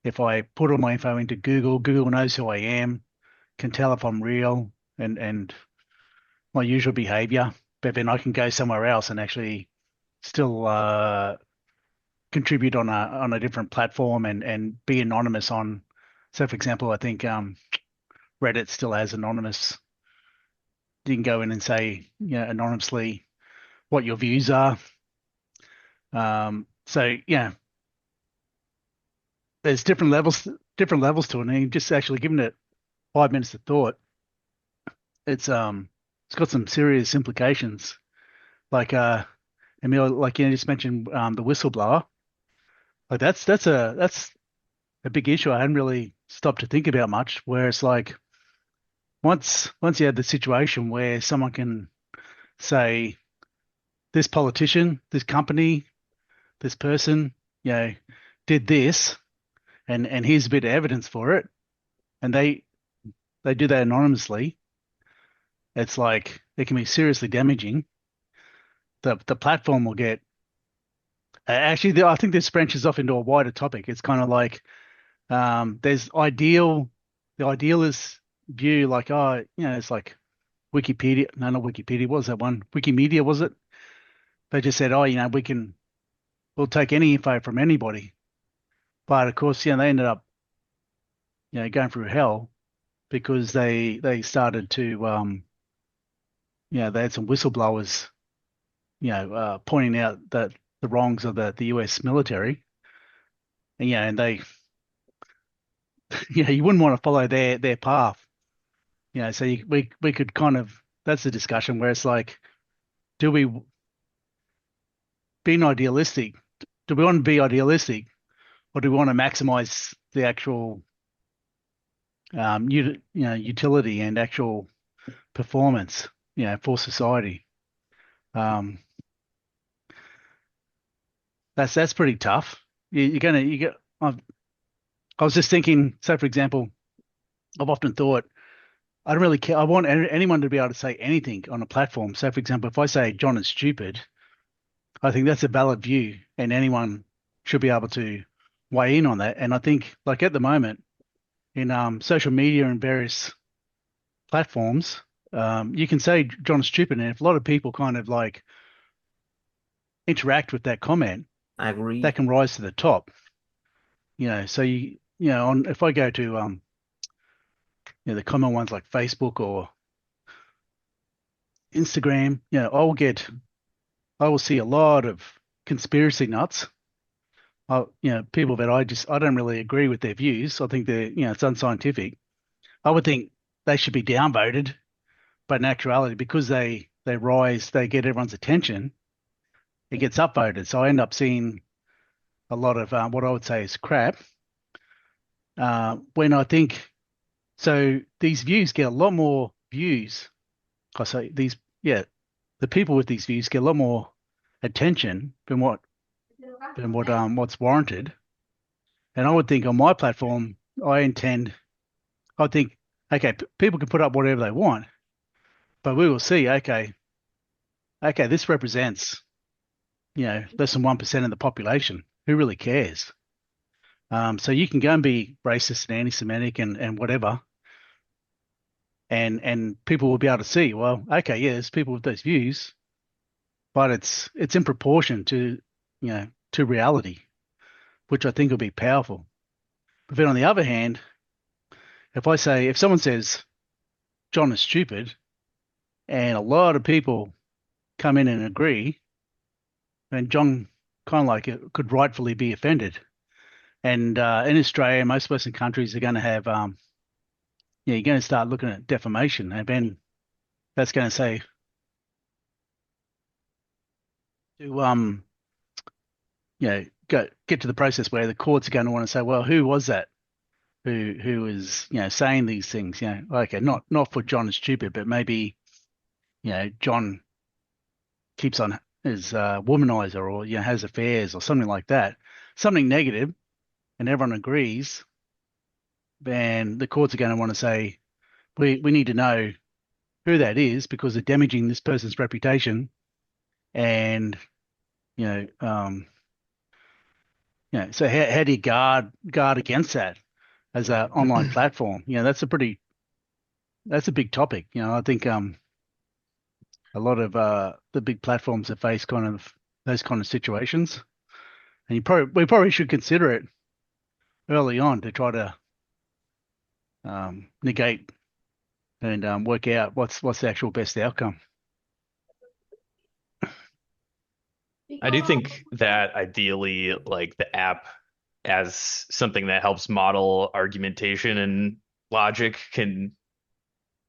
if I put all my info into Google, Google knows who I am, can tell if I'm real and my usual behavior. But then I can go somewhere else and actually still contribute on a different platform and be anonymous on. So, for example, I think Reddit still has anonymous. You can go in and say, anonymously what your views are. So yeah, there's different levels to it. And just actually giving it 5 minutes of thought, it's got some serious implications. Like Emil, like you just mentioned, the whistleblower. Like that's a big issue. I hadn't really stopped to think about much. Where it's like once you have the situation where someone can say this politician, this company, this person, did this, and here's a bit of evidence for it, and they do that anonymously. It's like it can be seriously damaging. The platform will get actually. I think this branches off into a wider topic. It's kind of like there's the idealist view, like it's like Wikipedia. No, not Wikipedia. What was that one? Wikimedia was it? They just said, we'll take any info from anybody. But of course, they ended up going through hell because they started to they had some whistleblowers pointing out that the wrongs of the US military, and they you wouldn't want to follow their path. So we could kind of, that's the discussion where it's like, do we being idealistic? Do we want to be idealistic, or do we want to maximize the actual utility and actual performance for society? That's pretty tough. I was just thinking, so for example, I've often thought I don't really care. I want anyone to be able to say anything on a platform. So for example, if I say John is stupid, I think that's a valid view, and anyone should be able to weigh in on that. And I think, like at the moment, in social media and various platforms, you can say John is stupid, and if a lot of people kind of like interact with that comment, I agree. that can rise to the top. So if I go to the common ones like Facebook or Instagram, I will see a lot of conspiracy nuts. People that I don't really agree with their views. I think it's unscientific. I would think they should be downvoted, but in actuality, because they rise, they get everyone's attention, it gets upvoted. So I end up seeing a lot of what I would say is crap. When I think so, these views get a lot more views. I say the people with these views get a lot more attention than what's warranted. And I would think on my platform, I think, okay, people can put up whatever they want, but we will see, okay, this represents, less than 1% of the population. Who really cares? So you can go and be racist and anti-Semitic and whatever, and people will be able to see, well, okay, yeah, there's people with those views, but it's in proportion to reality, which I think will be powerful. But then on the other hand, if someone says John is stupid, and a lot of people come in and agree, then John kind of like could rightfully be offended. And in Australia, most Western countries are going to have, you're going to start looking at defamation, and then that's going to say to get to the process where the courts are going to want to say, well, who was that who is saying these things? Okay, not for John is stupid, but maybe John keeps on is womanizer, or has affairs or something like that, something negative, and everyone agrees. Then the courts are going to want to say, we need to know who that is because they're damaging this person's reputation, and so how do you guard against that as an online platform? That's a big topic. I think a lot of the big platforms have faced kind of those kind of situations, and we probably should consider it early on to try to negate and work out what's the actual best outcome. I do think that ideally, like the app as something that helps model argumentation and logic can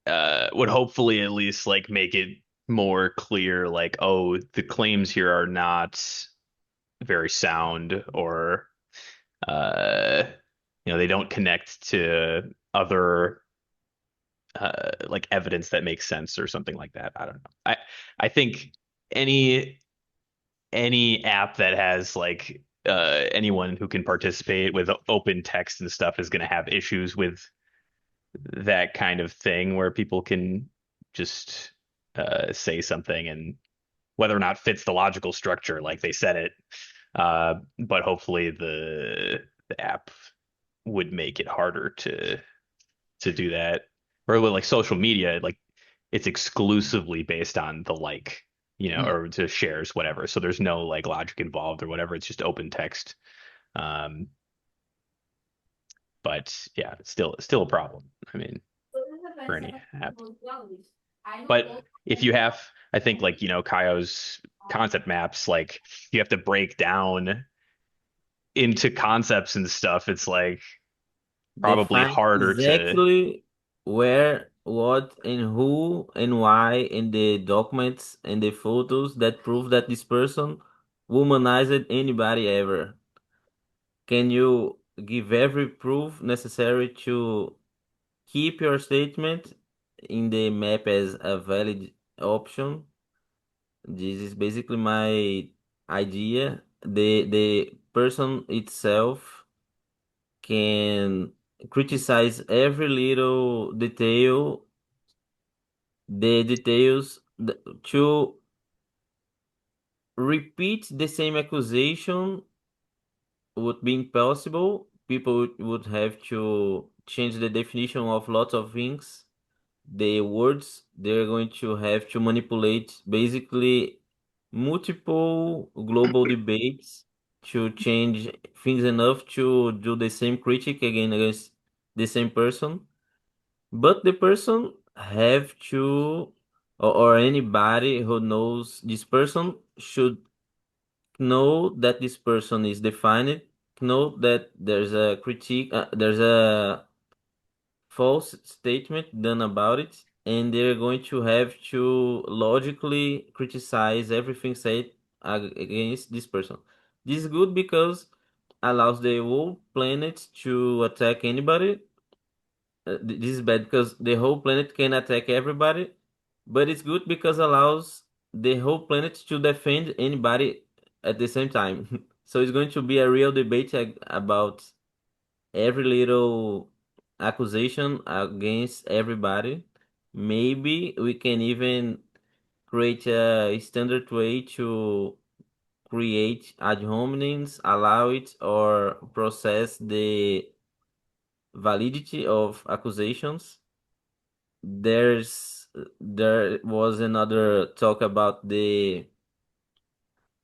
would hopefully at least like make it more clear, like, oh, the claims here are not very sound, or uh, they don't connect to other like evidence that makes sense or something like that. I don't know. I think any any app that has like anyone who can participate with open text and stuff is going to have issues with that kind of thing where people can just say something and whether or not fits the logical structure like they said it. But hopefully the app would make it harder to do that. Or with like social media, like it's exclusively based on the like, or to shares, whatever. So there's no like logic involved or whatever. It's just open text. Um, but yeah, it's still a problem. I mean, for any app. But if you have, I think like, Caio's concept maps, like you have to break down into concepts and stuff. It's like probably Define harder to. exactly where, what, and who, and why in the documents and the photos that prove that this person womanized anybody ever. Can you give every proof necessary to keep your statement in the map as a valid option? This is basically my idea. The person itself can criticize every little detail, the details to repeat the same accusation would be impossible. People would have to change the definition of lots of things. The words they're going to have to manipulate basically multiple global debates to change things enough to do the same critique again against the same person. But the person have to, or anybody who knows this person should know that this person is defined, know that there's a critique, there's a false statement done about it, and they're going to have to logically criticize everything said against this person. This is good because allows the whole planet to attack anybody. This is bad because the whole planet can attack everybody, but it's good because allows the whole planet to defend anybody at the same time. So it's going to be a real debate about every little accusation against everybody. Maybe we can even create a standard way to create ad hominems, allow it, or process the validity of accusations. There was another talk about the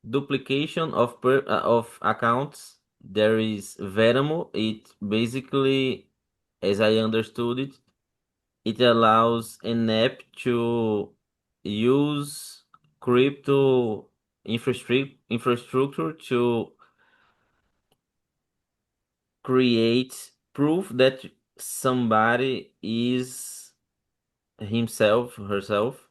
duplication of accounts. There is Veramo. It basically, as I understood it, it allows an app to use crypto infrastructure to create proof that somebody is himself, herself.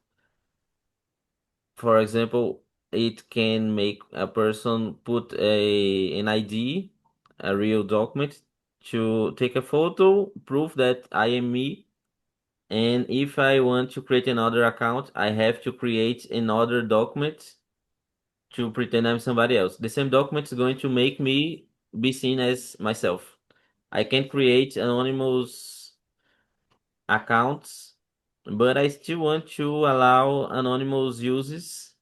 For example, it can make a person put an ID, a real document, to take a photo, proof that I am me. And if I want to create another account, I have to create another document to pretend I'm somebody else. The same document is going to make me be seen as myself. I can create anonymous accounts, but I still want to allow anonymous uses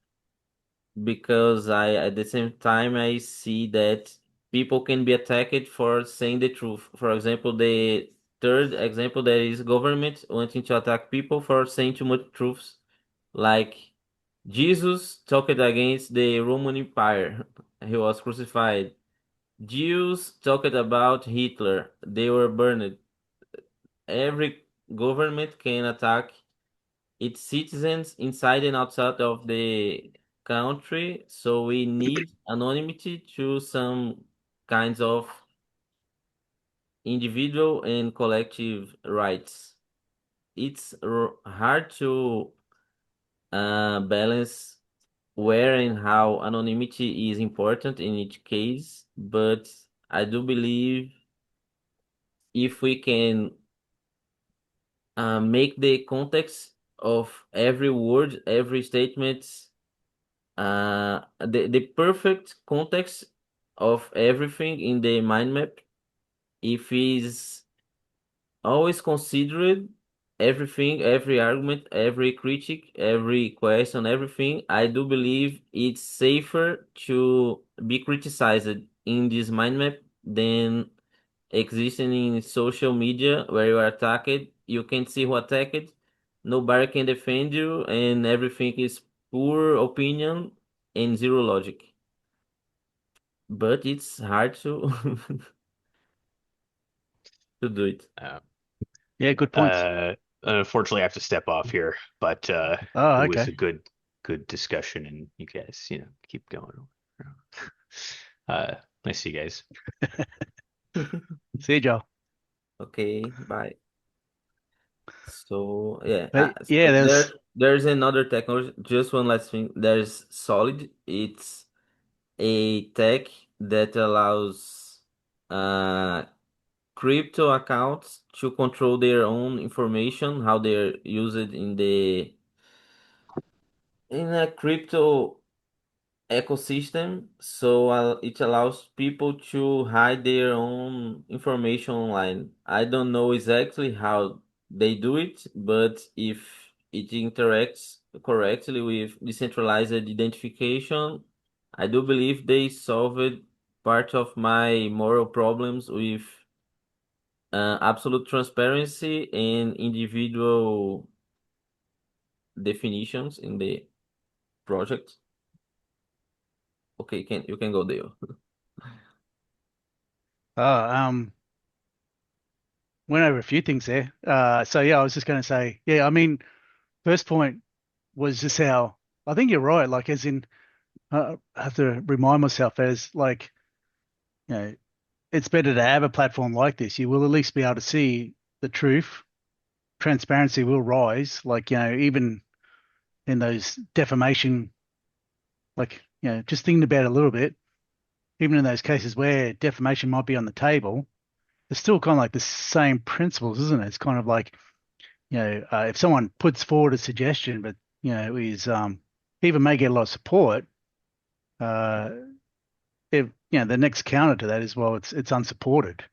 because I at the same time I see that people can be attacked for saying the truth. For example, the third example there is government wanting to attack people for saying too much truths. Like Jesus talked against the Roman Empire. He was crucified. Jews talked about Hitler. They were burned. Every government can attack its citizens inside and outside of the country, so we need anonymity to some kinds of individual and collective rights. It's hard to balance where and how anonymity is important in each case, but I do believe if we can make the context of every word, every statement, the perfect context of everything in the mind map, if is always considered everything, every argument, every critique, every question, everything, I do believe it's safer to be criticized in this mind map than existing in social media where you are attacked, you can't see who attacked, nobody can defend you, and everything is poor opinion and zero logic. But it's hard to to do it. Yeah, good points. Unfortunately, I have to step off here, but Oh, it was okay. a good discussion, and you guys, keep going. Nice to see you guys. See you, Joel. Okay, bye. So yeah, But yeah, there's another technology. Just one last thing. There's Solid. It's a tech that allows uh crypto accounts to control their own information, how they're used in a crypto ecosystem. So it allows people to hide their own information online. I don't know exactly how they do it, but if it interacts correctly with decentralized identification, I do believe they solved part of my moral problems with absolute transparency and individual definitions in the project. Okay, you can go there. uh, went over a few things there. So yeah, I was just going to say, yeah, I mean, first point was just how I think you're right. Like, as in, I have to remind myself as like, you know, it's better to have a platform like this. You will at least be able to see the truth. Transparency will rise. Like, even in those defamation, like, just thinking about it a little bit, even in those cases where defamation might be on the table, it's still kind of like the same principles, isn't it? It's kind of like, if someone puts forward a suggestion, but is even may get a lot of support, uh, if the next counter to that is, well, it's unsupported,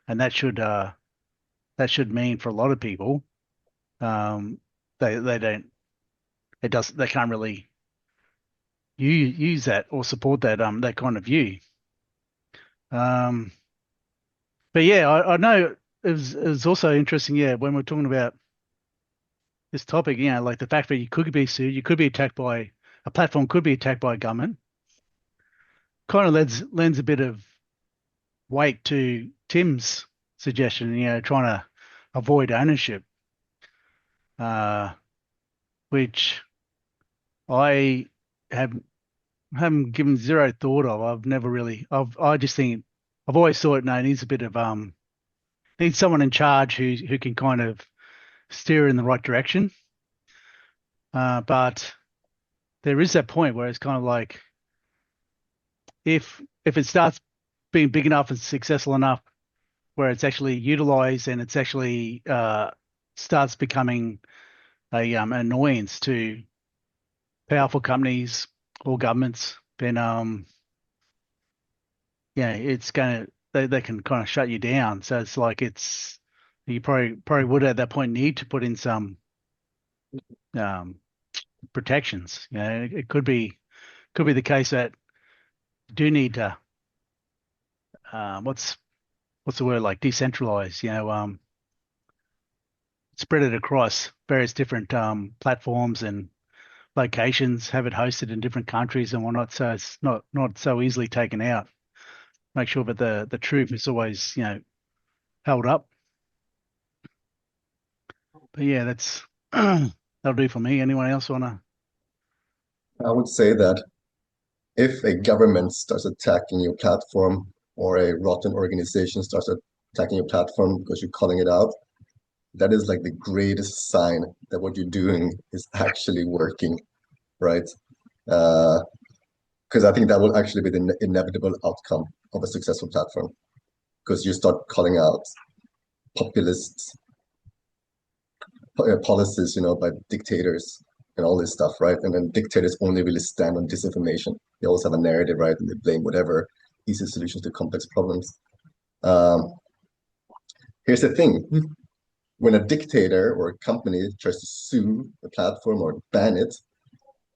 and that should mean for a lot of people, um, they don't they can't really use that or support that kind of view. Um, but yeah, I know it was also interesting, yeah, when we're talking about this topic, like the fact that you could be sued, you could be attacked by a platform, could be attacked by a government, kind of lends a bit of weight to Tim's suggestion, trying to avoid ownership, uh, which I have haven't given zero thought of. I've never really. I just think I've always thought, no, it needs a bit of needs someone in charge who can kind of steer in the right direction. But there is that point where it's kind of like if it starts being big enough and successful enough where it's actually utilized and it's actually starts becoming a annoyance to powerful companies or governments, then it's gonna they can kind of shut you down. So it's like you probably would at that point need to put in some um, protections. It could be the case that you do need to what's the word, like decentralize. Spread it across various different platforms and locations, have it hosted in different countries and whatnot, so it's not so easily taken out. Make sure that the truth is always held up. But yeah, that's that'll do for me. Anyone else wanna? I would say that if a government starts attacking your platform or a rotten organization starts attacking your platform because you're calling it out, that is like the greatest sign that what you're doing is actually working. right? Because I think that will actually be the inevitable outcome of a successful platform. Because you start calling out populist policies, by dictators and all this stuff, right? And then dictators only really stand on disinformation. They always have a narrative, right? And they blame whatever easy solutions to complex problems. Here's the thing. When a dictator or a company tries to sue a platform or ban it,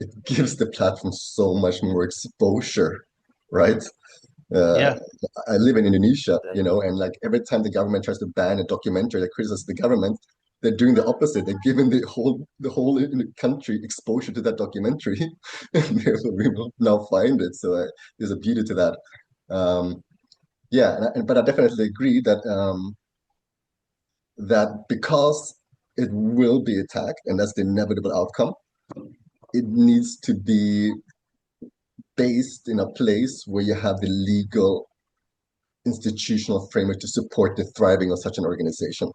it gives the platform so much more exposure, right? Yeah. I live in Indonesia, Exactly. and like every time the government tries to ban a documentary that criticizes the government, they're doing the opposite. They're giving the whole country exposure to that documentary, and therefore we will now find it. So there's a beauty to that. Yeah, but I definitely agree that because it will be attacked, and that's the inevitable outcome, it needs to be based in a place where you have the legal institutional framework to support the thriving of such an organization,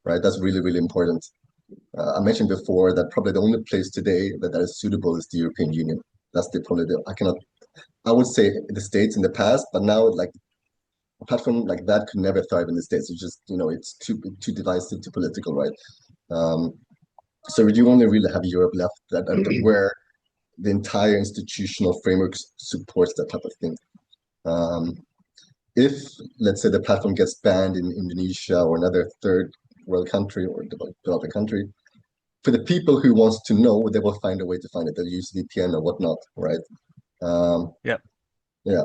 right? That's really, really important. I mentioned before that probably the only place today that is suitable is the European Union. That's probably I would say the States in the past, but now like a platform like that could never thrive in the States. It's just, it's too divisive, too political, right? Um, so you only really have Europe left where the entire institutional framework supports that type of thing. Um, if, let's say, the platform gets banned in Indonesia or another third world country or developing country, for the people who wants to know, they will find a way to find it. They'll use VPN or whatnot, right? Yep. Yeah.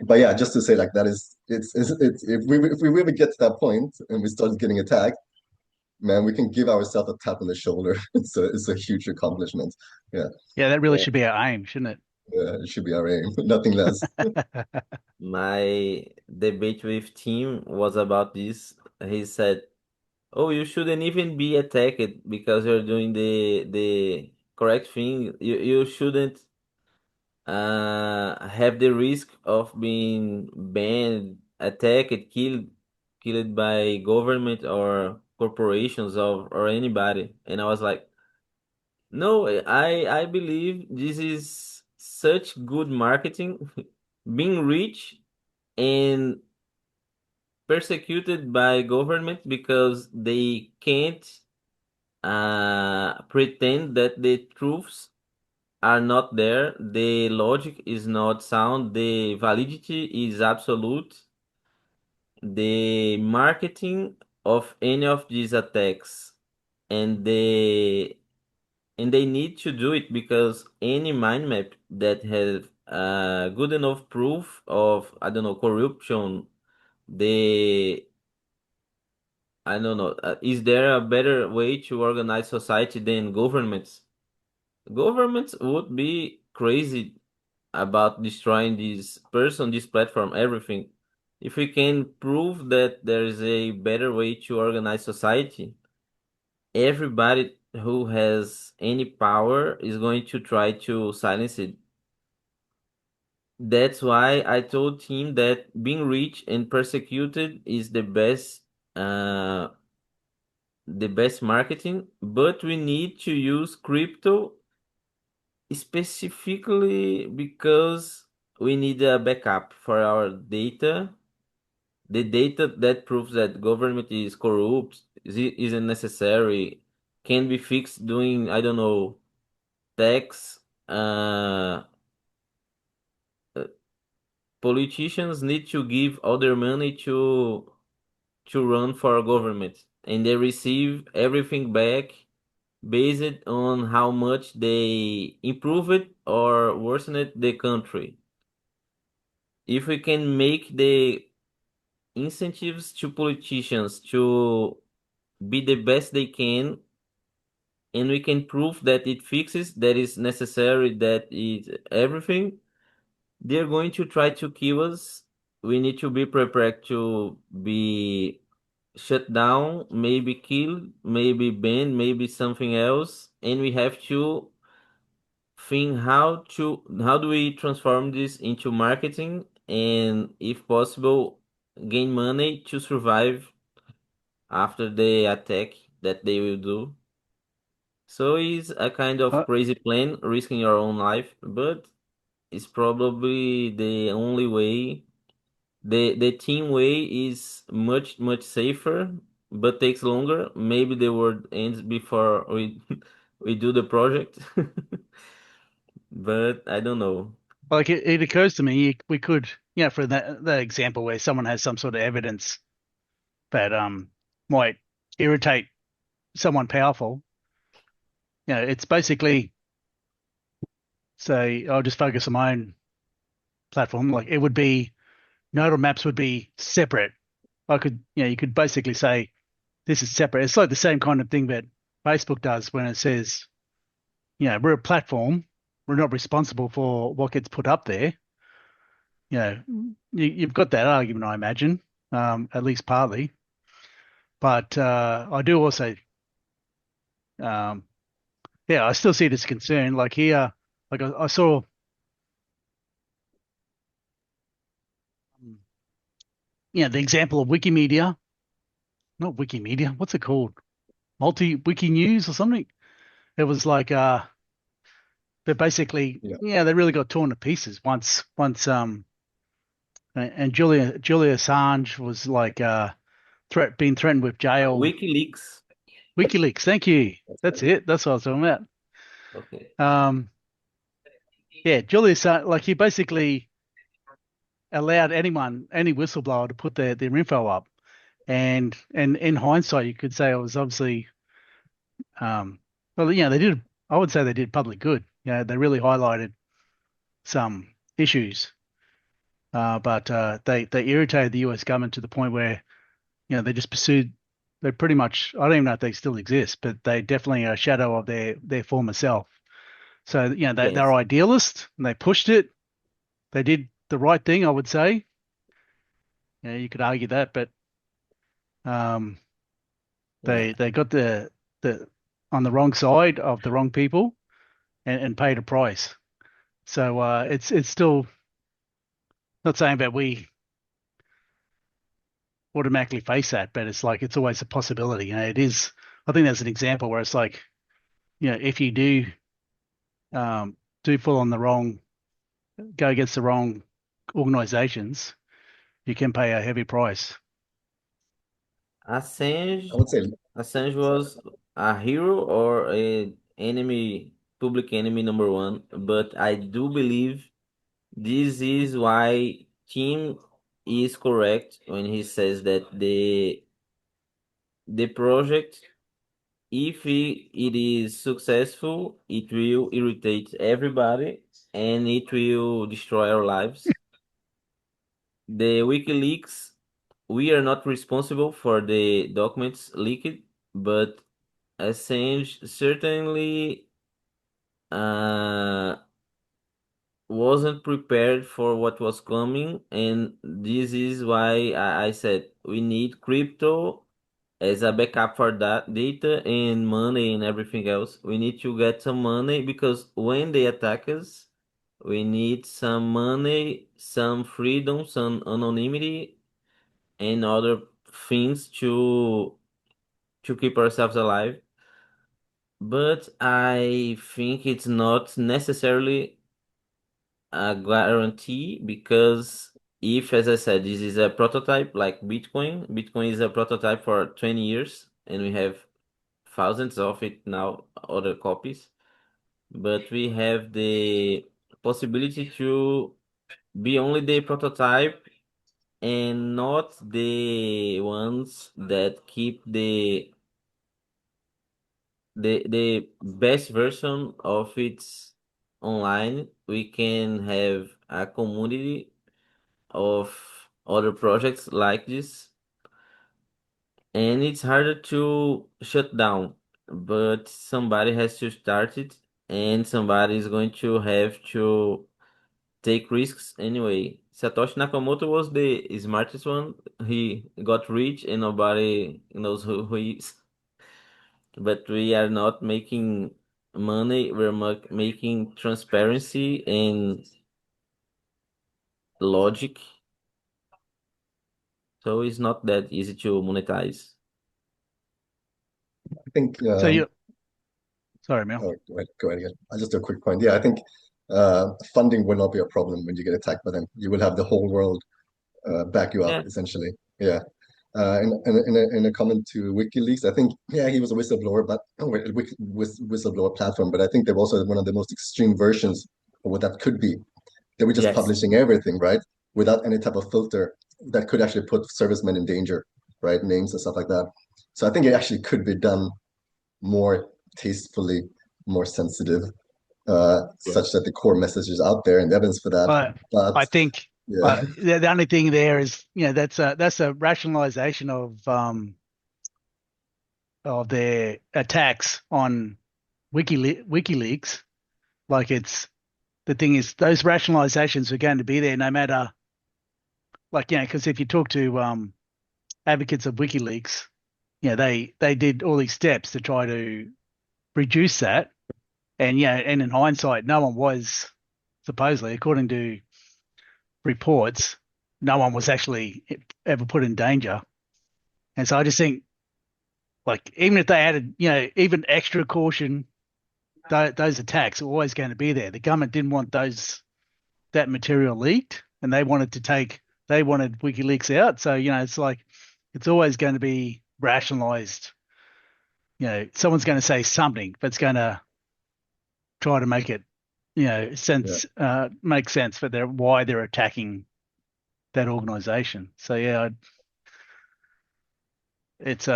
But yeah, just to say like that is it's if we really get to that point and we start getting attacked, man, we can give ourselves a tap on the shoulder. It's a huge accomplishment. Yeah. Yeah, that really Yeah. should be our aim, shouldn't Yeah, it should be our aim, nothing less. it? My debate with Tim was about this. He said, "Oh, you shouldn't even be attacked because you're doing the correct thing. You shouldn't have the risk of being banned, attacked, killed by government or corporations or anybody." And I was like, "No, I believe this is such good marketing, being rich and persecuted by government because they can't pretend that the truths are not there, the logic is not sound, the validity is absolute. The marketing of any of these attacks and they need to do it because any mind map that has good enough proof of, I don't know, corruption, the I don't know. Is there a better way to organize society than governments? Governments would be crazy about destroying this person, this platform, everything. If we can prove that there is a better way to organize society, everybody who has any power is going to try to silence it. That's why I told him that being rich and persecuted is uh, the best marketing, but we need to use crypto specifically because we need a backup for our data. The data that proves that government is corrupt isn't necessary, can be fixed doing, I don't know, tax. Uh, Politicians need to give all their money to run for government, and they receive everything back based on how much they improve it or worsen it the country. If we can make the incentives to politicians to be the best they can, and we can prove that it fixes, that is necessary, that is everything, they're going to try to kill us. We need to be prepared to be shut down, maybe killed, maybe banned, maybe something else, and we have to think how do we transform this into marketing and if possible gain money to survive after the attack that they will do. So it's a kind of Uh, crazy plan, risking your own life, but it's probably the only way. The team way is much safer, but takes longer. Maybe the world ends before we we do the project, but I don't know. like it occurs to me we could, for that example where someone has some sort of evidence that might irritate someone powerful. It's basically say I'll just focus on my own platform. Like it would be nodal maps would be separate. You could basically say this is separate. It's like the same kind of thing that Facebook does when it says, we're a platform. We're not responsible for what gets put up there. You've got that argument, I imagine, at least partly. But I do also, um, I still see it as a concern. Like here, like I saw, the example of Wikimedia, not Wikimedia, what's it called? Wiki News or something. It was like, but basically, Yeah. they really got torn to pieces once, and Julia Assange was like, being threatened with jail. WikiLeaks. WikiLeaks, thank you. That's That's right. it. That's what I was talking about. Okay. Julia Assange, like he basically allowed any whistleblower to put their info up, and in hindsight, you could say it was obviously, well, they did. I would say they did public good. They really highlighted some issues, but they irritated the U.S. government to the point where they just pursued. They pretty much. I don't even know if they still exist, but they definitely are a shadow of their former self. So they're Yes. idealists and they pushed it. They did the right thing, I would say. You could argue that, but um, Yeah. they got the on the wrong side of the wrong people and paid a price. So it's still not saying that we automatically face that, but it's like it's always a possibility. It is. I think there's an example where it's like, if you do fall on the wrong, go against the wrong organizations, you can pay a heavy price. I Assange, would say Assange was a hero or a enemy, public enemy number one, but I do believe this is why Tim is correct when he says that the project, if it is successful, it will irritate everybody and it will destroy our lives. The WikiLeaks, we are not responsible for the documents leaked, but Assange certainly uh, wasn't prepared for what was coming, and this is why I said we need crypto as a backup for that data and money and everything else. We need to get some money because when they attack us, we need some money, some freedom, some anonymity, and other things to keep ourselves alive. But I think it's not necessarily a guarantee because if, as I said, this is a prototype like Bitcoin is a prototype for 20 years and we have thousands of it now, other copies. But we have the possibility to be only the prototype and not the ones that keep the best version of its online. We can have a community of other projects like this, and it's harder to shut down, but somebody has to start it, and somebody is going to have to take risks anyway. Satoshi Nakamoto was the smartest one. He got rich and nobody knows who he is. But we are not making money, we're making transparency and logic. So it's not that easy to monetize. I think So Sorry, Mel. Oh, go ahead again. I'll just do a quick point. Yeah, I think funding will not be a problem when you get attacked by them. You will have the whole world back you up, Yeah, essentially. Yeah. In a comment to WikiLeaks, I think, yeah, he was a whistleblower, but whistleblower platform. But I think they're also one of the most extreme versions of what that could be. They were just yes. publishing everything, right? Without any type of filter that could actually put servicemen in danger, right? Names and stuff like that. So I think it actually could be done more tastefully, more sensitive, Yeah. such that the core message is out there and evidence for that. But But I think yeah, the only thing there is, that's a rationalization of their attacks on WikiLeaks. Like the thing is, those rationalizations are going to be there no matter, like, because if you talk to advocates of WikiLeaks, they did all these steps to try to reduce that. And and in hindsight, no one was, supposedly, according to reports, no one was actually ever put in danger. And so I just think, like, even if they added, even extra caution, those attacks are always going to be there. The government didn't want that material leaked, and they wanted WikiLeaks out. So it's like it's always going to be rationalized. Someone's going to say something that's going to try to make it, yeah. make sense for why they're attacking that organization. So yeah, it's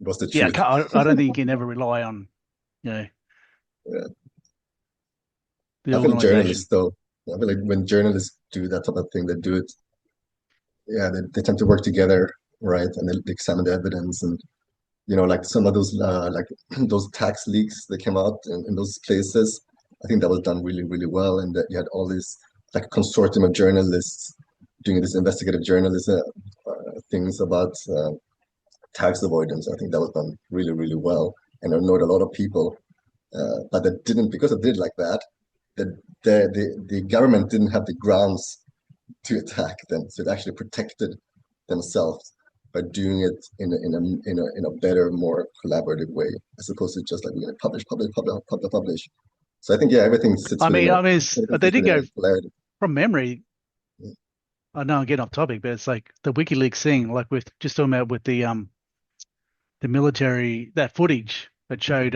What's the yeah, truth? I don't think you can ever rely on you know Yeah. the I feel organization. journalists though. I feel like when journalists do that type of thing, they do it. Yeah, they tend to work together, right? And they examine the evidence, and like some of those like those tax leaks that came out in those places. I think that was done really, really well, and that you had all these like a consortium of journalists doing this investigative journalism things about tax avoidance. I think that was done really, really well, and I know a lot of people, but that didn't because it did like that. That the government didn't have the grounds to attack them, so it actually protected themselves by doing it in a better, more collaborative way, as opposed to just like we're going to publish. So I think yeah, everything sits I within mean, a everything they sits did within go a polarity. from memory. Yeah. I know I'm getting off topic, but it's like the WikiLeaks thing, like with just talking about with the military, that footage that showed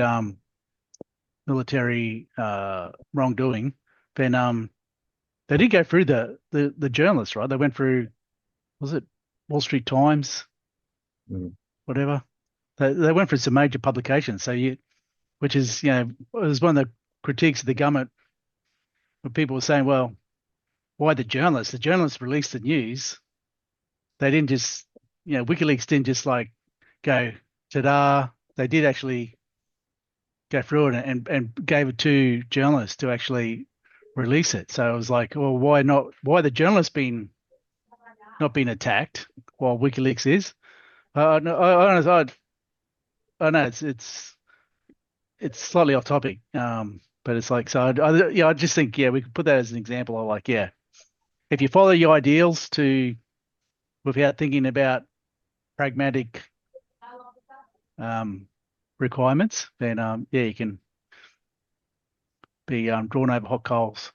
military wrongdoing. Then they did go through the journalists, right? They went through, was it Wall Street Times, Mhm. whatever. They went through some major publications. Which is, was one of the critiques of the government when people were saying, well, why the journalists? The journalists released the news. They didn't just, WikiLeaks didn't just like go, ta-da. They did actually go through it and gave it to journalists to actually release it. So it was like, well, why the journalists not being attacked while WikiLeaks is? No, I know it's slightly off topic. But it's like, so I just think, we could put that as an example of like, if you follow your ideals without thinking about pragmatic um, requirements, then you can be drawn over hot coals.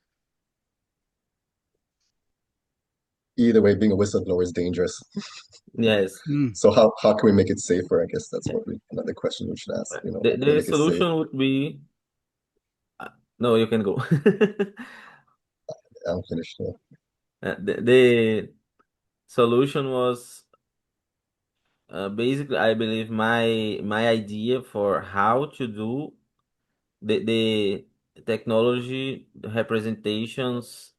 Either way, being a whistleblower is dangerous. Yes. Mm. So how can we make it safer? I guess that's Yeah. what another question we should ask. The How can we the make it safe? solution would be no, you can go. I'm finished. Yeah. The solution was basically, I believe my idea for how to do the technology representations.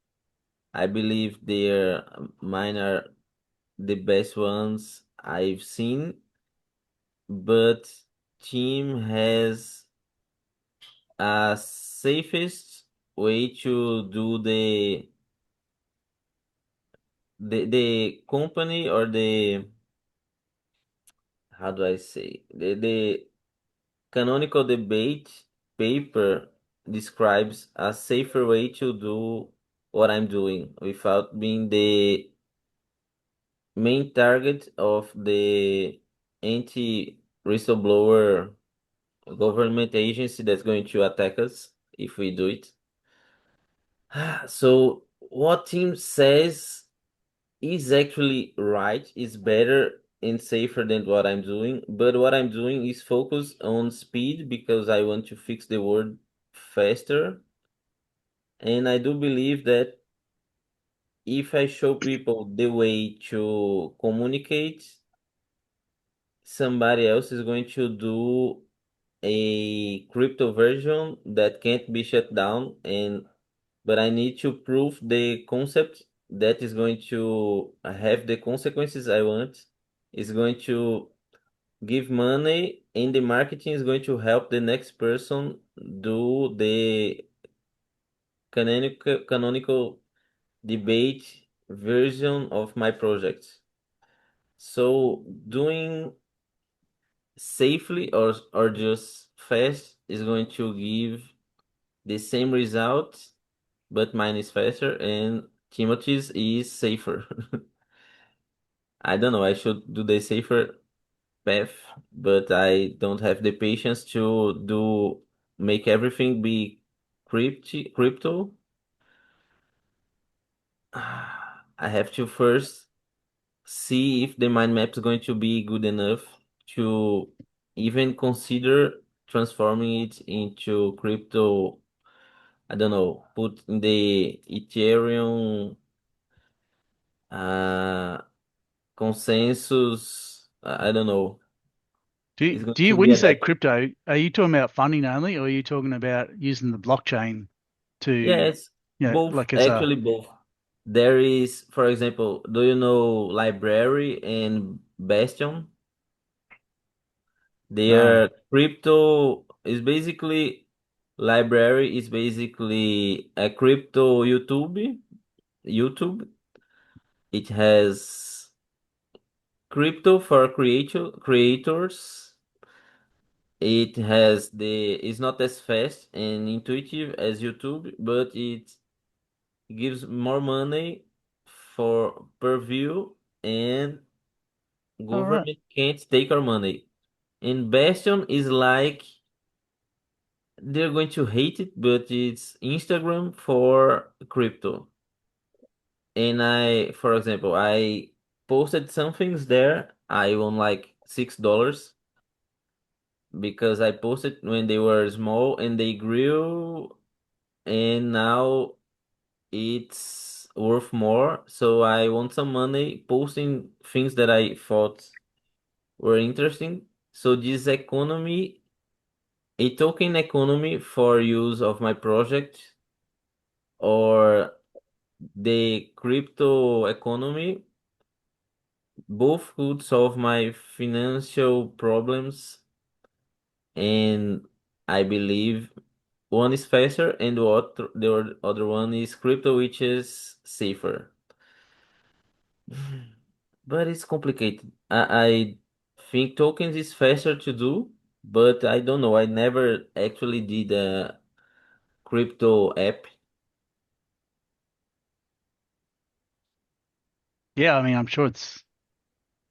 I believe mine are the best ones I've seen, but team has a safest way to do the company or the how do I say the canonical debate paper describes a safer way to do what I'm doing without being the main target of the anti whistleblower government agency that's going to attack us if we do it. So what team says is actually right, is better and safer than what I'm doing, but what I'm doing is focus on speed because I want to fix the world faster. And I do believe that if I show people the way to communicate, somebody else is going to do a crypto version that can't be shut down, and but I need to prove the concept that is going to have the consequences I want. Is going to give money, and the marketing is going to help the next person do the canonical debate version of my project. So doing safely or just fast is going to give the same result, but mine is faster and Timothy's is safer. I don't know, I should do the safer path, but I don't have the patience to do make everything be crypto. I have to first see if the mind map is going to be good enough to even consider transforming it into crypto. I don't know, put in the Ethereum uh consensus. I don't know. It's going Do you to when be you say adapted. crypto, are you talking about funding only, or are you talking about using the blockchain to, Yes, both, like as a actually both. There is, for example, do you know Library and Bastion? no? Their crypto is basically Library is basically a crypto YouTube. YouTube. It has crypto for creators. It has the it's not as fast and intuitive as YouTube, but it gives more money for per view, and All right. government can't take our money. And Bastion is like they're going to hate it, but it's Instagram for crypto. And for example, I posted some things there. I won like $6 because I posted when they were small and they grew, and now it's worth more. So I want some money posting things that I thought were interesting. So this economy, a token economy for use of my project or the crypto economy, both could solve my financial problems, and I believe one is faster and the other one is crypto, which is safer. But it's complicated. I think tokens is faster to do, but I don't know. I never actually did a crypto app. Yeah, I mean, I'm sure it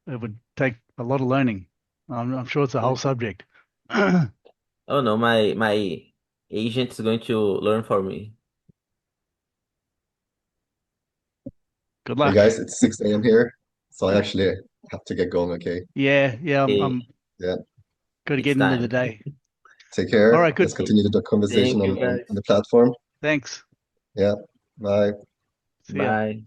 would take a lot of learning. I'm sure it's a whole subject. Good Oh no, my agent is going to learn for me. Hey luck. guys, it's 6 a.m. here, so I actually have to get going, okay? Yeah, I'm Okay, Yeah, got to it's get into the time. day. take All care. right, good. Let's continue the conversation Thank on, you on guys. the platform. Thanks. Yeah, bye. See ya. Bye.